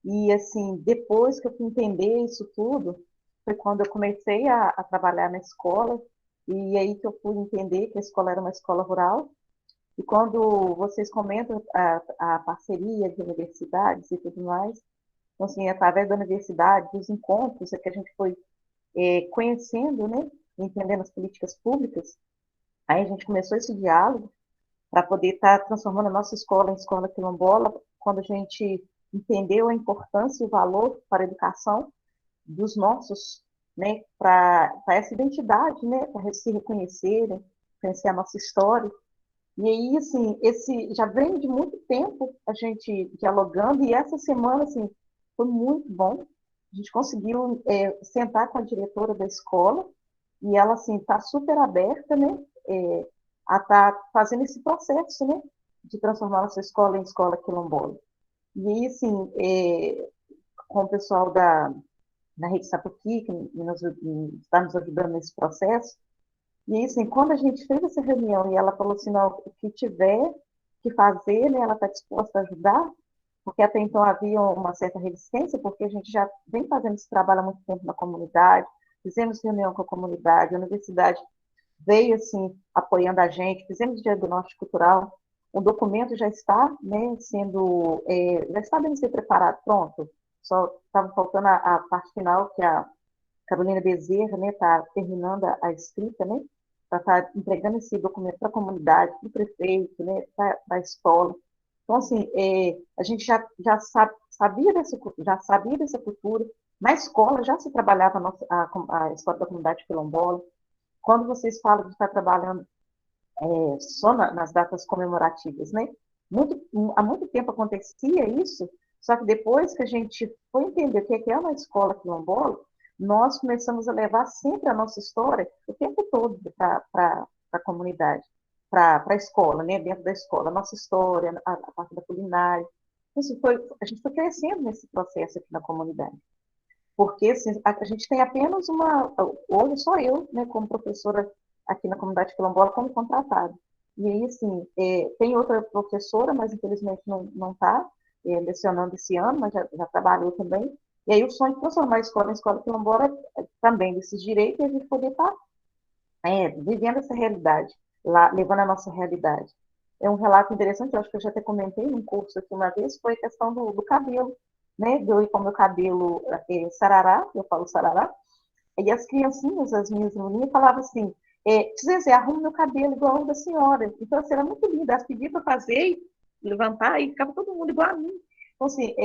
[SPEAKER 8] E, assim, depois que eu fui entender isso tudo, foi quando eu comecei a trabalhar na escola, e aí que eu fui entender que a escola era uma escola rural. E quando vocês comentam a parceria de universidades e tudo mais, então, assim, através da universidade, dos encontros, é que a gente foi conhecendo, né, entendendo as políticas públicas, aí a gente começou esse diálogo para poder estar transformando a nossa escola em escola quilombola, quando a gente entendeu a importância e o valor para a educação dos nossos, né, para essa identidade, né, para se reconhecerem, conhecer a nossa história. E aí, assim, esse já vem de muito tempo a gente dialogando, e essa semana, assim, foi muito bom. A gente conseguiu sentar com a diretora da escola, e ela, assim, está super aberta, né, a estar fazendo esse processo, né, de transformar a nossa escola em escola quilombola. E aí, assim, com o pessoal da Rede Sapuqui, que está nos ajudando nesse processo, e aí, assim, quando a gente fez essa reunião e ela falou assim, não, o que tiver que fazer, né, ela está disposta a ajudar, porque até então havia uma certa resistência, porque a gente já vem fazendo esse trabalho há muito tempo na comunidade, fizemos reunião com a comunidade, a universidade veio, assim, apoiando a gente, fizemos diagnóstico cultural o documento já está, né, já está bem ser preparado, pronto. Só estava faltando a parte final, que a Carolina Bezerra, né, está terminando a escrita, né, para estar entregando esse documento para a comunidade, para o prefeito, né, para a escola. Então, assim, a gente já sabia dessa cultura. Na escola já se trabalhava a história da comunidade quilombola. Quando vocês falam de estar trabalhando só nas datas comemorativas, né? Há muito tempo acontecia isso, só que depois que a gente foi entender o que é uma escola quilombola, nós começamos a levar sempre a nossa história o tempo todo para a comunidade, para a escola, né? Dentro da escola, a nossa história, a parte da culinária. Isso a gente foi crescendo nesse processo aqui na comunidade. Porque assim, a gente tem apenas hoje só eu, né, como professora aqui na comunidade quilombola, como contratada. E aí, assim, tem outra professora, mas infelizmente não está lecionando esse ano, mas já trabalhou também. E aí o sonho de transformar a escola em escola quilombola também desses direitos, e a gente poder estar vivendo essa realidade, lá, levando a nossa realidade. É um relato interessante, eu acho que eu já até comentei num curso aqui uma vez, foi a questão do cabelo, né? De eu ir com o meu cabelo sarará, eu falo sarará, e as criancinhas, as minhas meninas, falavam assim, Zezé, arruma meu cabelo igual ao da senhora. Então, assim, era muito lindo, elas pediam para fazer, levantar, e ficava todo mundo igual a mim. Então, assim,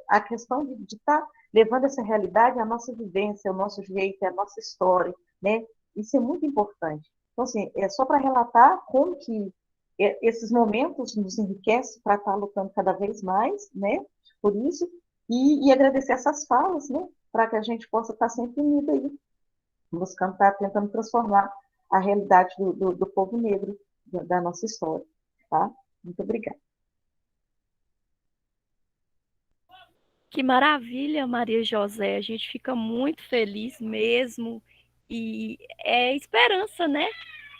[SPEAKER 8] a questão de estar levando essa realidade, a nossa vivência, o nosso jeito, a nossa história, né? Isso é muito importante. Então, assim, é só para relatar como que esses momentos nos enriquecem para estar lutando cada vez mais, né? Por isso, e agradecer essas falas, né? Para que a gente possa estar sempre unido aí, buscando estar tentando transformar a realidade do povo negro, da nossa história, tá? Muito obrigada.
[SPEAKER 3] Que maravilha, Maria José. A gente fica muito feliz mesmo. E é esperança, né?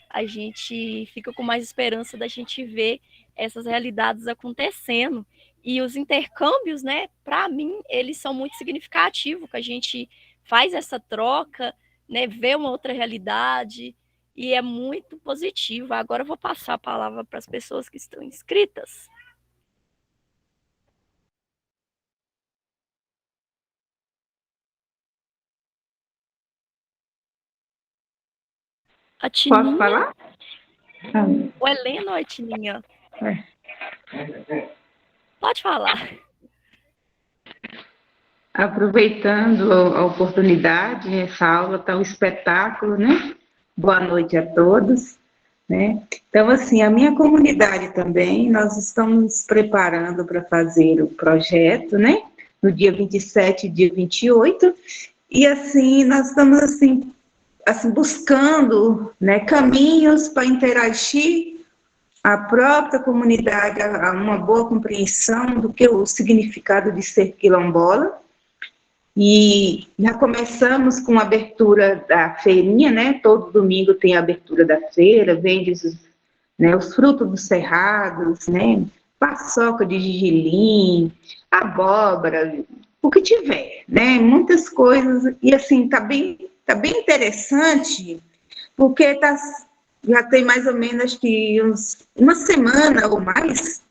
[SPEAKER 3] A gente fica com mais esperança da gente ver essas realidades acontecendo. E os intercâmbios, né? Para mim, eles são muito significativos, que a gente faz essa troca, né? Vê uma outra realidade. E é muito positivo. Agora eu vou passar a palavra para as pessoas que estão inscritas. A Tininha.
[SPEAKER 9] Posso falar?
[SPEAKER 3] O Helena ou a Tininha? Pode falar.
[SPEAKER 9] Aproveitando a oportunidade, essa aula está um espetáculo, né? Boa noite a todos, né? Então, assim, a minha comunidade também, nós estamos preparando para fazer o projeto, né? No dia 27 e dia 28, e assim, nós estamos assim buscando, né, caminhos para interagir a própria comunidade a uma boa compreensão do que o significado de ser quilombola. E já começamos com a abertura da feirinha, né? Todo domingo tem a abertura da feira, vende os frutos dos cerrados, né? Paçoca de gergelim, abóbora, o que tiver, né? Muitas coisas, e assim, tá bem interessante, porque já tem mais ou menos, acho que uma semana ou mais,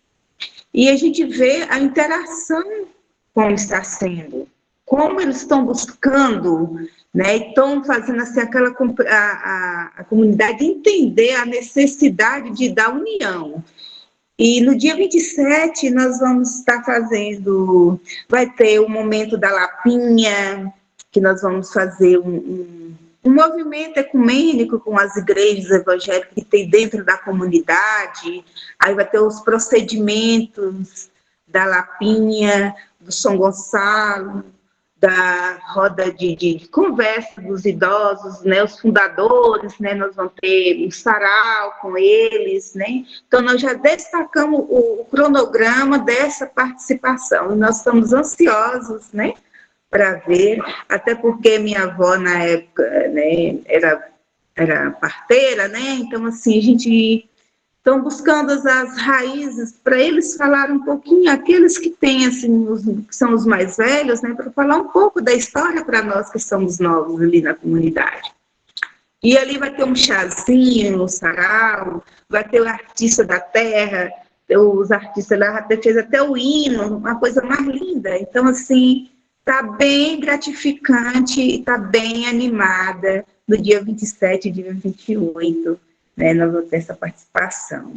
[SPEAKER 9] e a gente vê a interação como está sendo, como eles estão buscando, né, e estão fazendo assim, a comunidade entender a necessidade da união. E no dia 27 nós vamos estar vai ter o momento da Lapinha, que nós vamos fazer um movimento ecumênico com as igrejas evangélicas que tem dentro da comunidade. Aí vai ter os procedimentos da Lapinha, do São Gonçalo, da roda de conversa dos idosos, né, os fundadores, né, nós vamos ter um sarau com eles, né, então nós já destacamos o cronograma dessa participação, e nós estamos ansiosos, né, para ver, até porque minha avó na época, né, era parteira, né, então assim, a gente estão buscando as raízes para eles falarem um pouquinho, aqueles que têm, assim, que são os mais velhos, né, para falar um pouco da história para nós que somos novos ali na comunidade. E ali vai ter um chazinho, um sarau, vai ter o artista da terra, os artistas lá até fez até o hino, uma coisa mais linda. Então, assim, está bem gratificante e está bem animada no dia 27 e dia 28, né, nós vamos ter essa participação.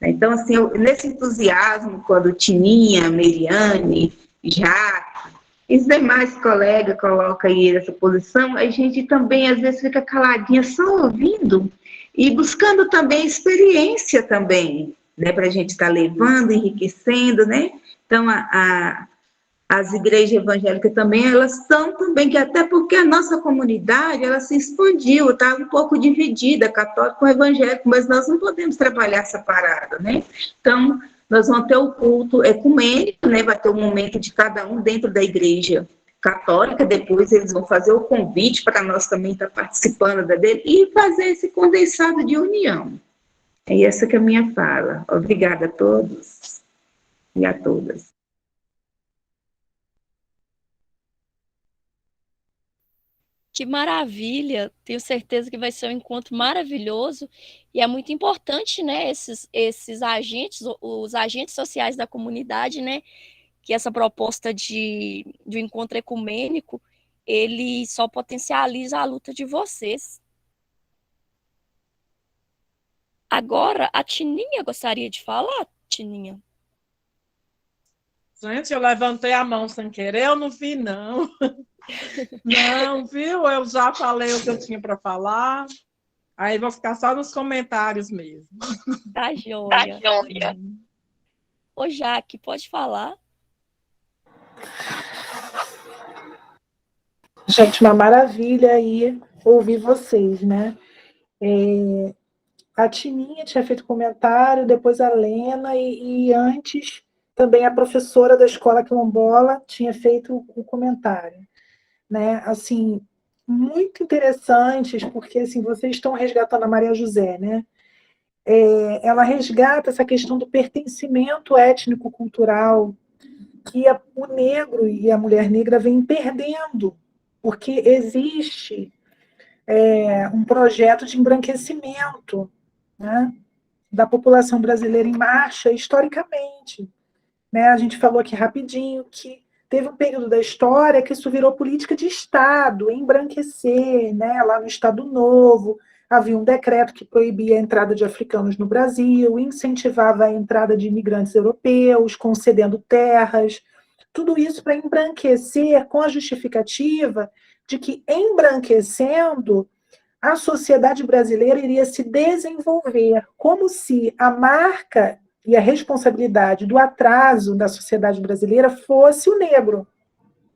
[SPEAKER 9] Então, assim, nesse entusiasmo, quando Tininha, Meriane, Jaque, e os demais colegas colocam aí nessa posição, a gente também, às vezes, fica caladinha só ouvindo e buscando também experiência também, né, para a gente estar levando, enriquecendo, né? Então, as igrejas evangélicas também, elas são também, que até porque a nossa comunidade, ela se expandiu, está um pouco dividida, católico com evangélico, mas nós não podemos trabalhar separado, né? Então, nós vamos ter o culto ecumênico, né? Vai ter um momento de cada um dentro da igreja católica, depois eles vão fazer o convite para nós também estar participando dele e fazer esse condensado de união. É essa que é a minha fala. Obrigada a todos e a todas.
[SPEAKER 3] Que maravilha! Tenho certeza que vai ser um encontro maravilhoso e é muito importante, né, esses agentes, os agentes sociais da comunidade, né, que essa proposta de encontro ecumênico, ele só potencializa a luta de vocês. Agora, a Tininha gostaria de falar, Tininha?
[SPEAKER 7] Gente, eu levantei a mão sem querer, eu não vi, não. Não, viu? Eu já falei o que eu tinha para falar. Aí vou ficar só nos comentários mesmo.
[SPEAKER 3] Tá joia.
[SPEAKER 7] Tá joia.
[SPEAKER 3] Ô, Jaque, pode falar?
[SPEAKER 2] Gente, uma maravilha aí ouvir vocês, né? A Tininha tinha feito comentário, depois a Lena, e antes também a professora da Escola Quilombola tinha feito o comentário, né? Assim, muito interessantes, porque assim, vocês estão resgatando a Maria José, né? Ela resgata essa questão do pertencimento étnico-cultural que o negro e a mulher negra vêm perdendo, porque existe um projeto de embranquecimento, né, da população brasileira em marcha historicamente. Né? A gente falou aqui rapidinho que teve um período da história que isso virou política de Estado, embranquecer, né? Lá no Estado Novo, havia um decreto que proibia a entrada de africanos no Brasil, incentivava a entrada de imigrantes europeus, concedendo terras, tudo isso para embranquecer com a justificativa de que, embranquecendo, a sociedade brasileira iria se desenvolver, como se a marca e a responsabilidade do atraso da sociedade brasileira fosse o negro.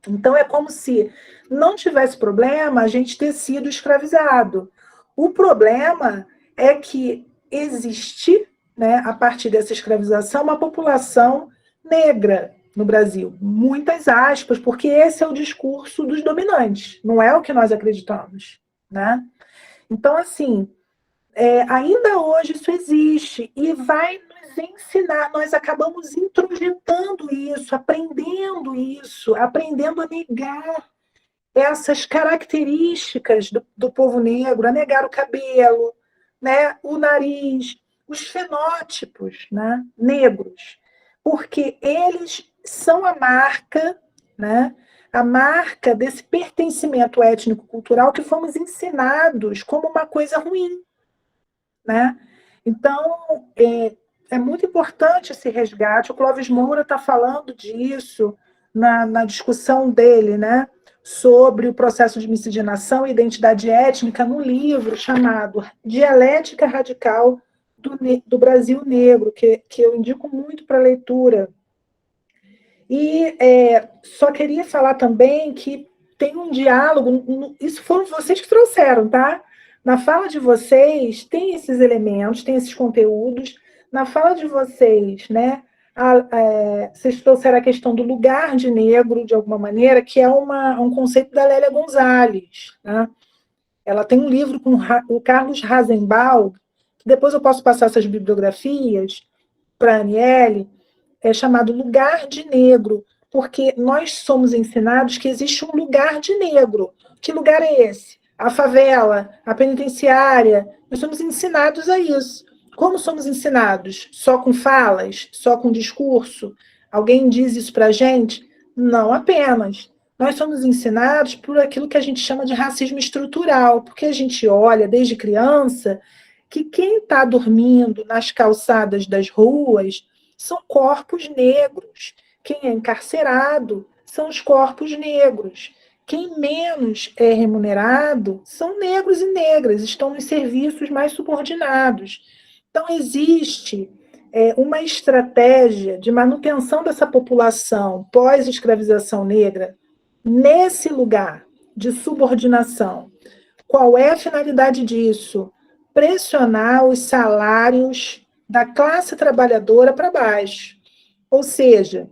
[SPEAKER 2] Então, é como se não tivesse problema a gente ter sido escravizado. O problema é que existe, né, a partir dessa escravização, uma população negra no Brasil. Muitas aspas, porque esse é o discurso dos dominantes, não é o que nós acreditamos, né? Então, assim, ainda hoje isso existe e vai nos ensinar, nós acabamos introjetando isso, aprendendo a negar essas características do povo negro, a negar o cabelo, né, o nariz, os fenótipos, né, negros, porque eles são a marca, né, a marca desse pertencimento étnico-cultural que fomos ensinados como uma coisa ruim, né? Então, é muito importante esse resgate. O Clóvis Moura está falando disso na discussão dele, né, sobre o processo de miscigenação e identidade étnica no livro chamado Dialética Radical do Brasil Negro, que eu indico muito para leitura. E só queria falar também que tem um diálogo, isso foram vocês que trouxeram, tá? Na fala de vocês, tem esses elementos, tem esses conteúdos. Na fala de vocês, né, vocês trouxeram a questão do lugar de negro, de alguma maneira, que é um conceito da Lélia Gonzalez. Né? Ela tem um livro com o Carlos Rasenbaum, que depois eu posso passar essas bibliografias para a Aniele, chamado Lugar de Negro, porque nós somos ensinados que existe um lugar de negro. Que lugar é esse? a favela, a penitenciária. Nós somos ensinados a isso. Como somos ensinados? Só com falas? Só com discurso? Alguém diz isso para a gente? Não apenas. Nós somos ensinados por aquilo que a gente chama de racismo estrutural, porque a gente olha desde criança que quem está dormindo nas calçadas das ruas são corpos negros. Quem é encarcerado são os corpos negros. Quem menos é remunerado são negros e negras, estão nos serviços mais subordinados. Então, existe uma estratégia de manutenção dessa população pós-escravização negra nesse lugar de subordinação. Qual é a finalidade disso? Pressionar os salários da classe trabalhadora para baixo. Ou seja,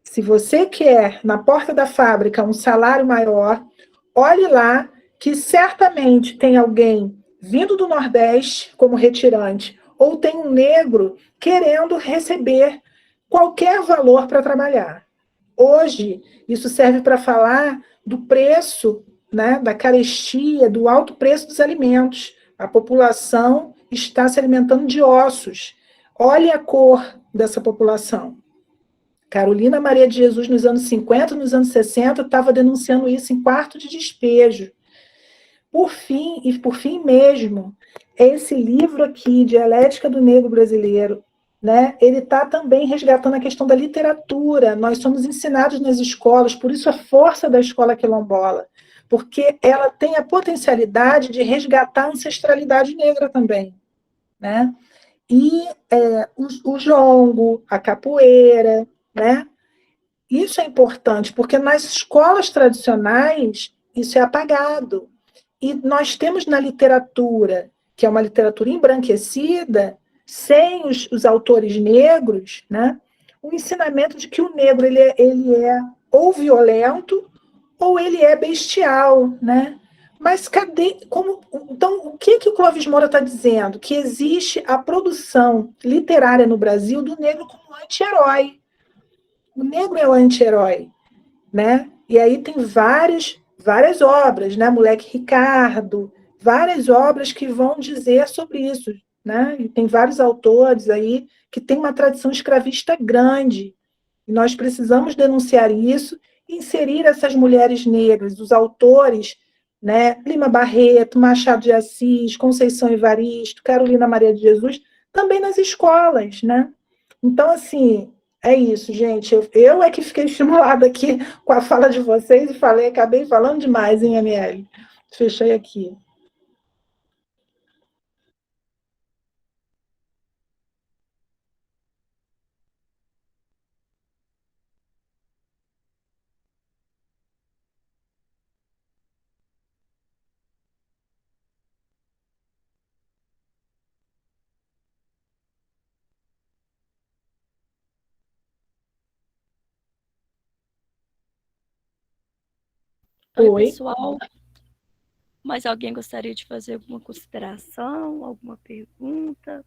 [SPEAKER 2] se você quer, na porta da fábrica, um salário maior, olhe lá que certamente tem alguém vindo do Nordeste como retirante, ou tem um negro querendo receber qualquer valor para trabalhar. Hoje, isso serve para falar do preço, né, da carestia, do alto preço dos alimentos. A população está se alimentando de ossos. Olhe a cor dessa população. Carolina Maria de Jesus, nos anos 50, nos anos 60, estava denunciando isso em quarto de despejo. Por fim mesmo, esse livro aqui, Dialética do Negro Brasileiro, né, ele está também resgatando a questão da literatura. Nós somos ensinados nas escolas, por isso a força da escola quilombola, porque ela tem a potencialidade de resgatar a ancestralidade negra também, né? E o jongo, a capoeira, né? Isso é importante, porque nas escolas tradicionais isso é apagado. E nós temos na literatura, que é uma literatura embranquecida, sem os autores negros, né, o ensinamento de que o negro ele é ou violento ou ele é bestial, né? Mas cadê? Então, o que o Clóvis Moura está dizendo? Que existe a produção literária no Brasil do negro como anti-herói. O negro é o anti-herói, né? E aí tem várias obras, né? Moleque Ricardo, várias obras que vão dizer sobre isso, né? E tem vários autores aí que têm uma tradição escravista grande. E nós precisamos denunciar isso e inserir essas mulheres negras, os autores, né? Lima Barreto, Machado de Assis, Conceição Evaristo, Carolina Maria de Jesus, também nas escolas, né? Então, assim, é isso, gente. Eu é que fiquei estimulada aqui com a fala de vocês e acabei falando demais, hein, ML? Fechei aqui.
[SPEAKER 3] Oi,
[SPEAKER 2] Oi.
[SPEAKER 3] pessoal. Mais alguém gostaria de fazer alguma consideração, alguma pergunta?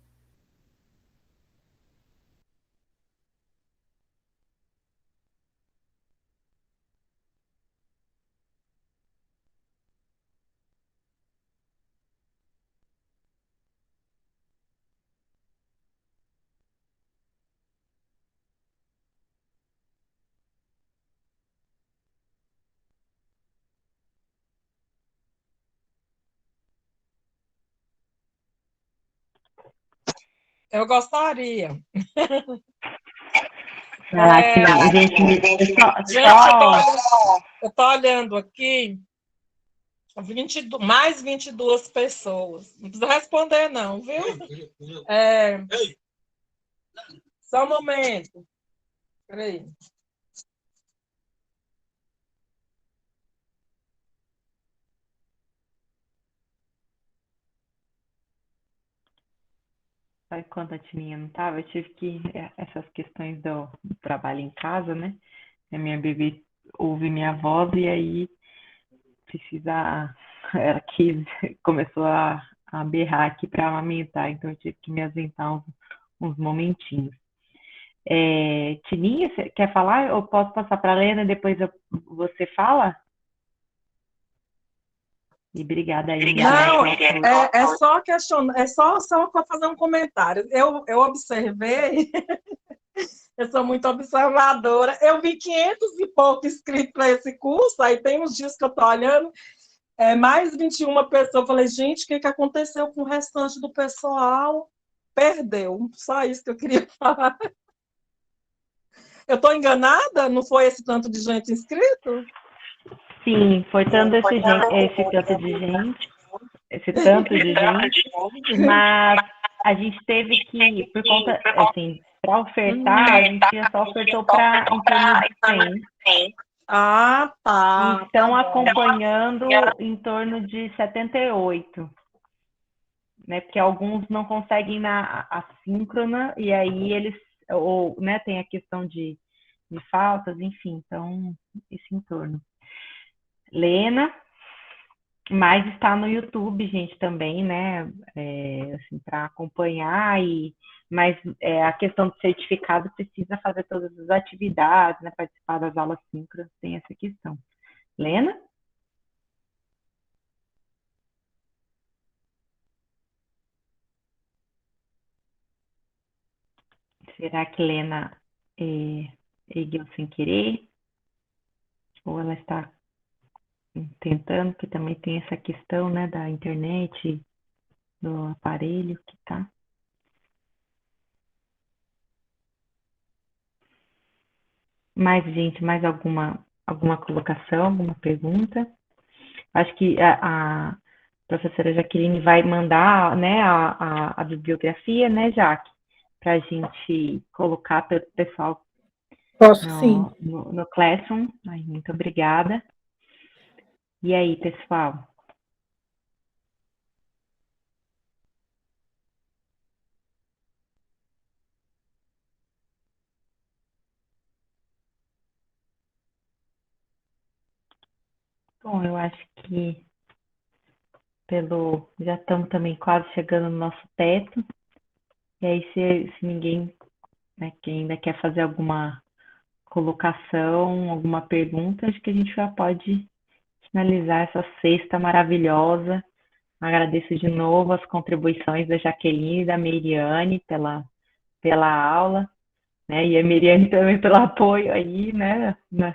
[SPEAKER 7] Eu gostaria.
[SPEAKER 1] Gente,
[SPEAKER 7] Eu estou olhando aqui, mais 22 pessoas. Não precisa responder, não, viu? Só um momento. Espera aí.
[SPEAKER 1] Sabe quando a Tininha não estava? Eu tive que. Essas questões do trabalho em casa, né? A minha bebê ouve minha voz e aí precisa. Ela começou a berrar aqui para amamentar, então eu tive que me ausentar uns momentinhos. Tininha, você quer falar? Eu posso passar para a Lena e depois você fala? E obrigada aí,
[SPEAKER 7] Não,
[SPEAKER 1] Miriam.
[SPEAKER 7] é só questionar, é só para fazer um comentário. Eu observei, eu sou muito observadora. Eu vi 500 e pouco inscritos para esse curso, aí tem uns dias que eu estou olhando, mais 21 pessoas. Eu falei, gente, o que aconteceu com o restante do pessoal? Perdeu. Só isso que eu queria falar. Eu estou enganada? Não foi esse tanto de gente inscrito?
[SPEAKER 1] Sim, foi tanto esse tanto de gente, mas a gente teve que, por conta, assim, para ofertar, a gente só ofertou para em torno de 100.
[SPEAKER 7] Ah, tá.
[SPEAKER 1] Estão acompanhando em torno de 78, né? Porque alguns não conseguem na assíncrona, e aí eles, ou, né, tem a questão de faltas, enfim, então, esse entorno. Lena, mas está no YouTube, gente, também, né? Assim, para acompanhar, mas a questão do certificado precisa fazer todas as atividades, né? Participar das aulas síncronas, tem essa questão. Lena? Será que Lena ergueu sem querer? Ou ela está tentando, que também tem essa questão, né, da internet, do aparelho que tá. Mais, gente, mais alguma colocação, alguma pergunta? Acho que a professora Jaqueline vai mandar, né, a bibliografia, né, Jaque, para a gente colocar para o pessoal no Classroom. Ai, muito obrigada. E aí, pessoal? Bom, eu acho que já estamos também quase chegando no nosso teto. E aí, se ninguém, né, que ainda quer fazer alguma colocação, alguma pergunta, acho que a gente já pode finalizar essa sexta maravilhosa. Agradeço de novo as contribuições da Jaqueline e da Miriane pela aula, né? E a Miriane também pelo apoio aí, né? Nós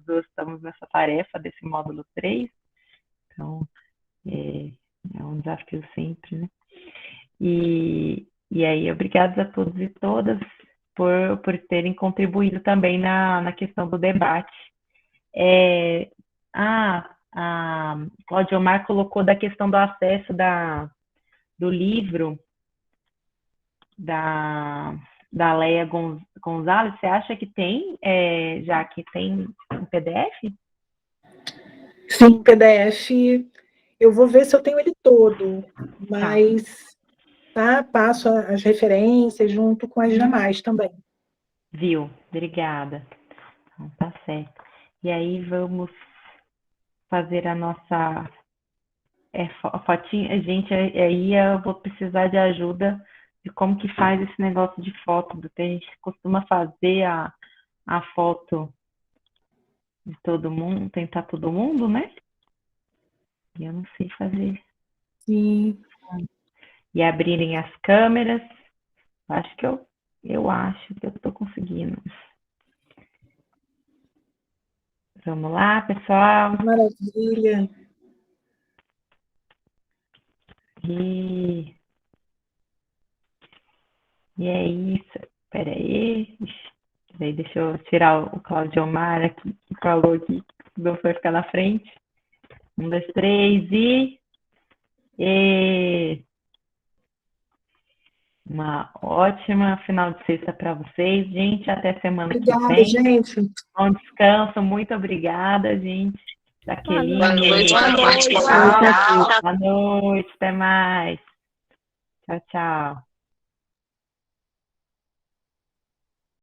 [SPEAKER 1] duas estamos nessa tarefa desse módulo 3. Então, é um desafio sempre, né? E aí, obrigados a todos e todas por terem contribuído também na questão do debate. A Cláudia Omar colocou da questão do acesso do livro da Leia Gonzalez. Você acha que tem, já que tem um PDF?
[SPEAKER 2] Sim, PDF. Eu vou ver se eu tenho ele todo, mas passo as referências junto com as demais também.
[SPEAKER 1] Viu? Obrigada. Então, tá certo. E aí vamos fazer a nossa fotinha. Gente, aí eu vou precisar de ajuda de como que faz esse negócio de foto, porque a gente costuma fazer a foto de todo mundo, tentar todo mundo, né? E eu não sei fazer.
[SPEAKER 2] Sim.
[SPEAKER 1] E abrirem as câmeras. Eu acho que eu estou conseguindo. Vamos lá, pessoal.
[SPEAKER 2] Maravilha.
[SPEAKER 1] E é isso. Espera aí. Deixa eu tirar o Cláudio Omar aqui, que falou aqui, que não foi ficar na frente. 1, 2, 3 e uma ótima final de sexta para vocês, gente. Até semana que vem.
[SPEAKER 2] Gente.
[SPEAKER 1] Bom descanso. Muito obrigada, gente. Jaqueline.
[SPEAKER 3] Boa noite.
[SPEAKER 1] Boa noite. Até mais. Tchau, tchau.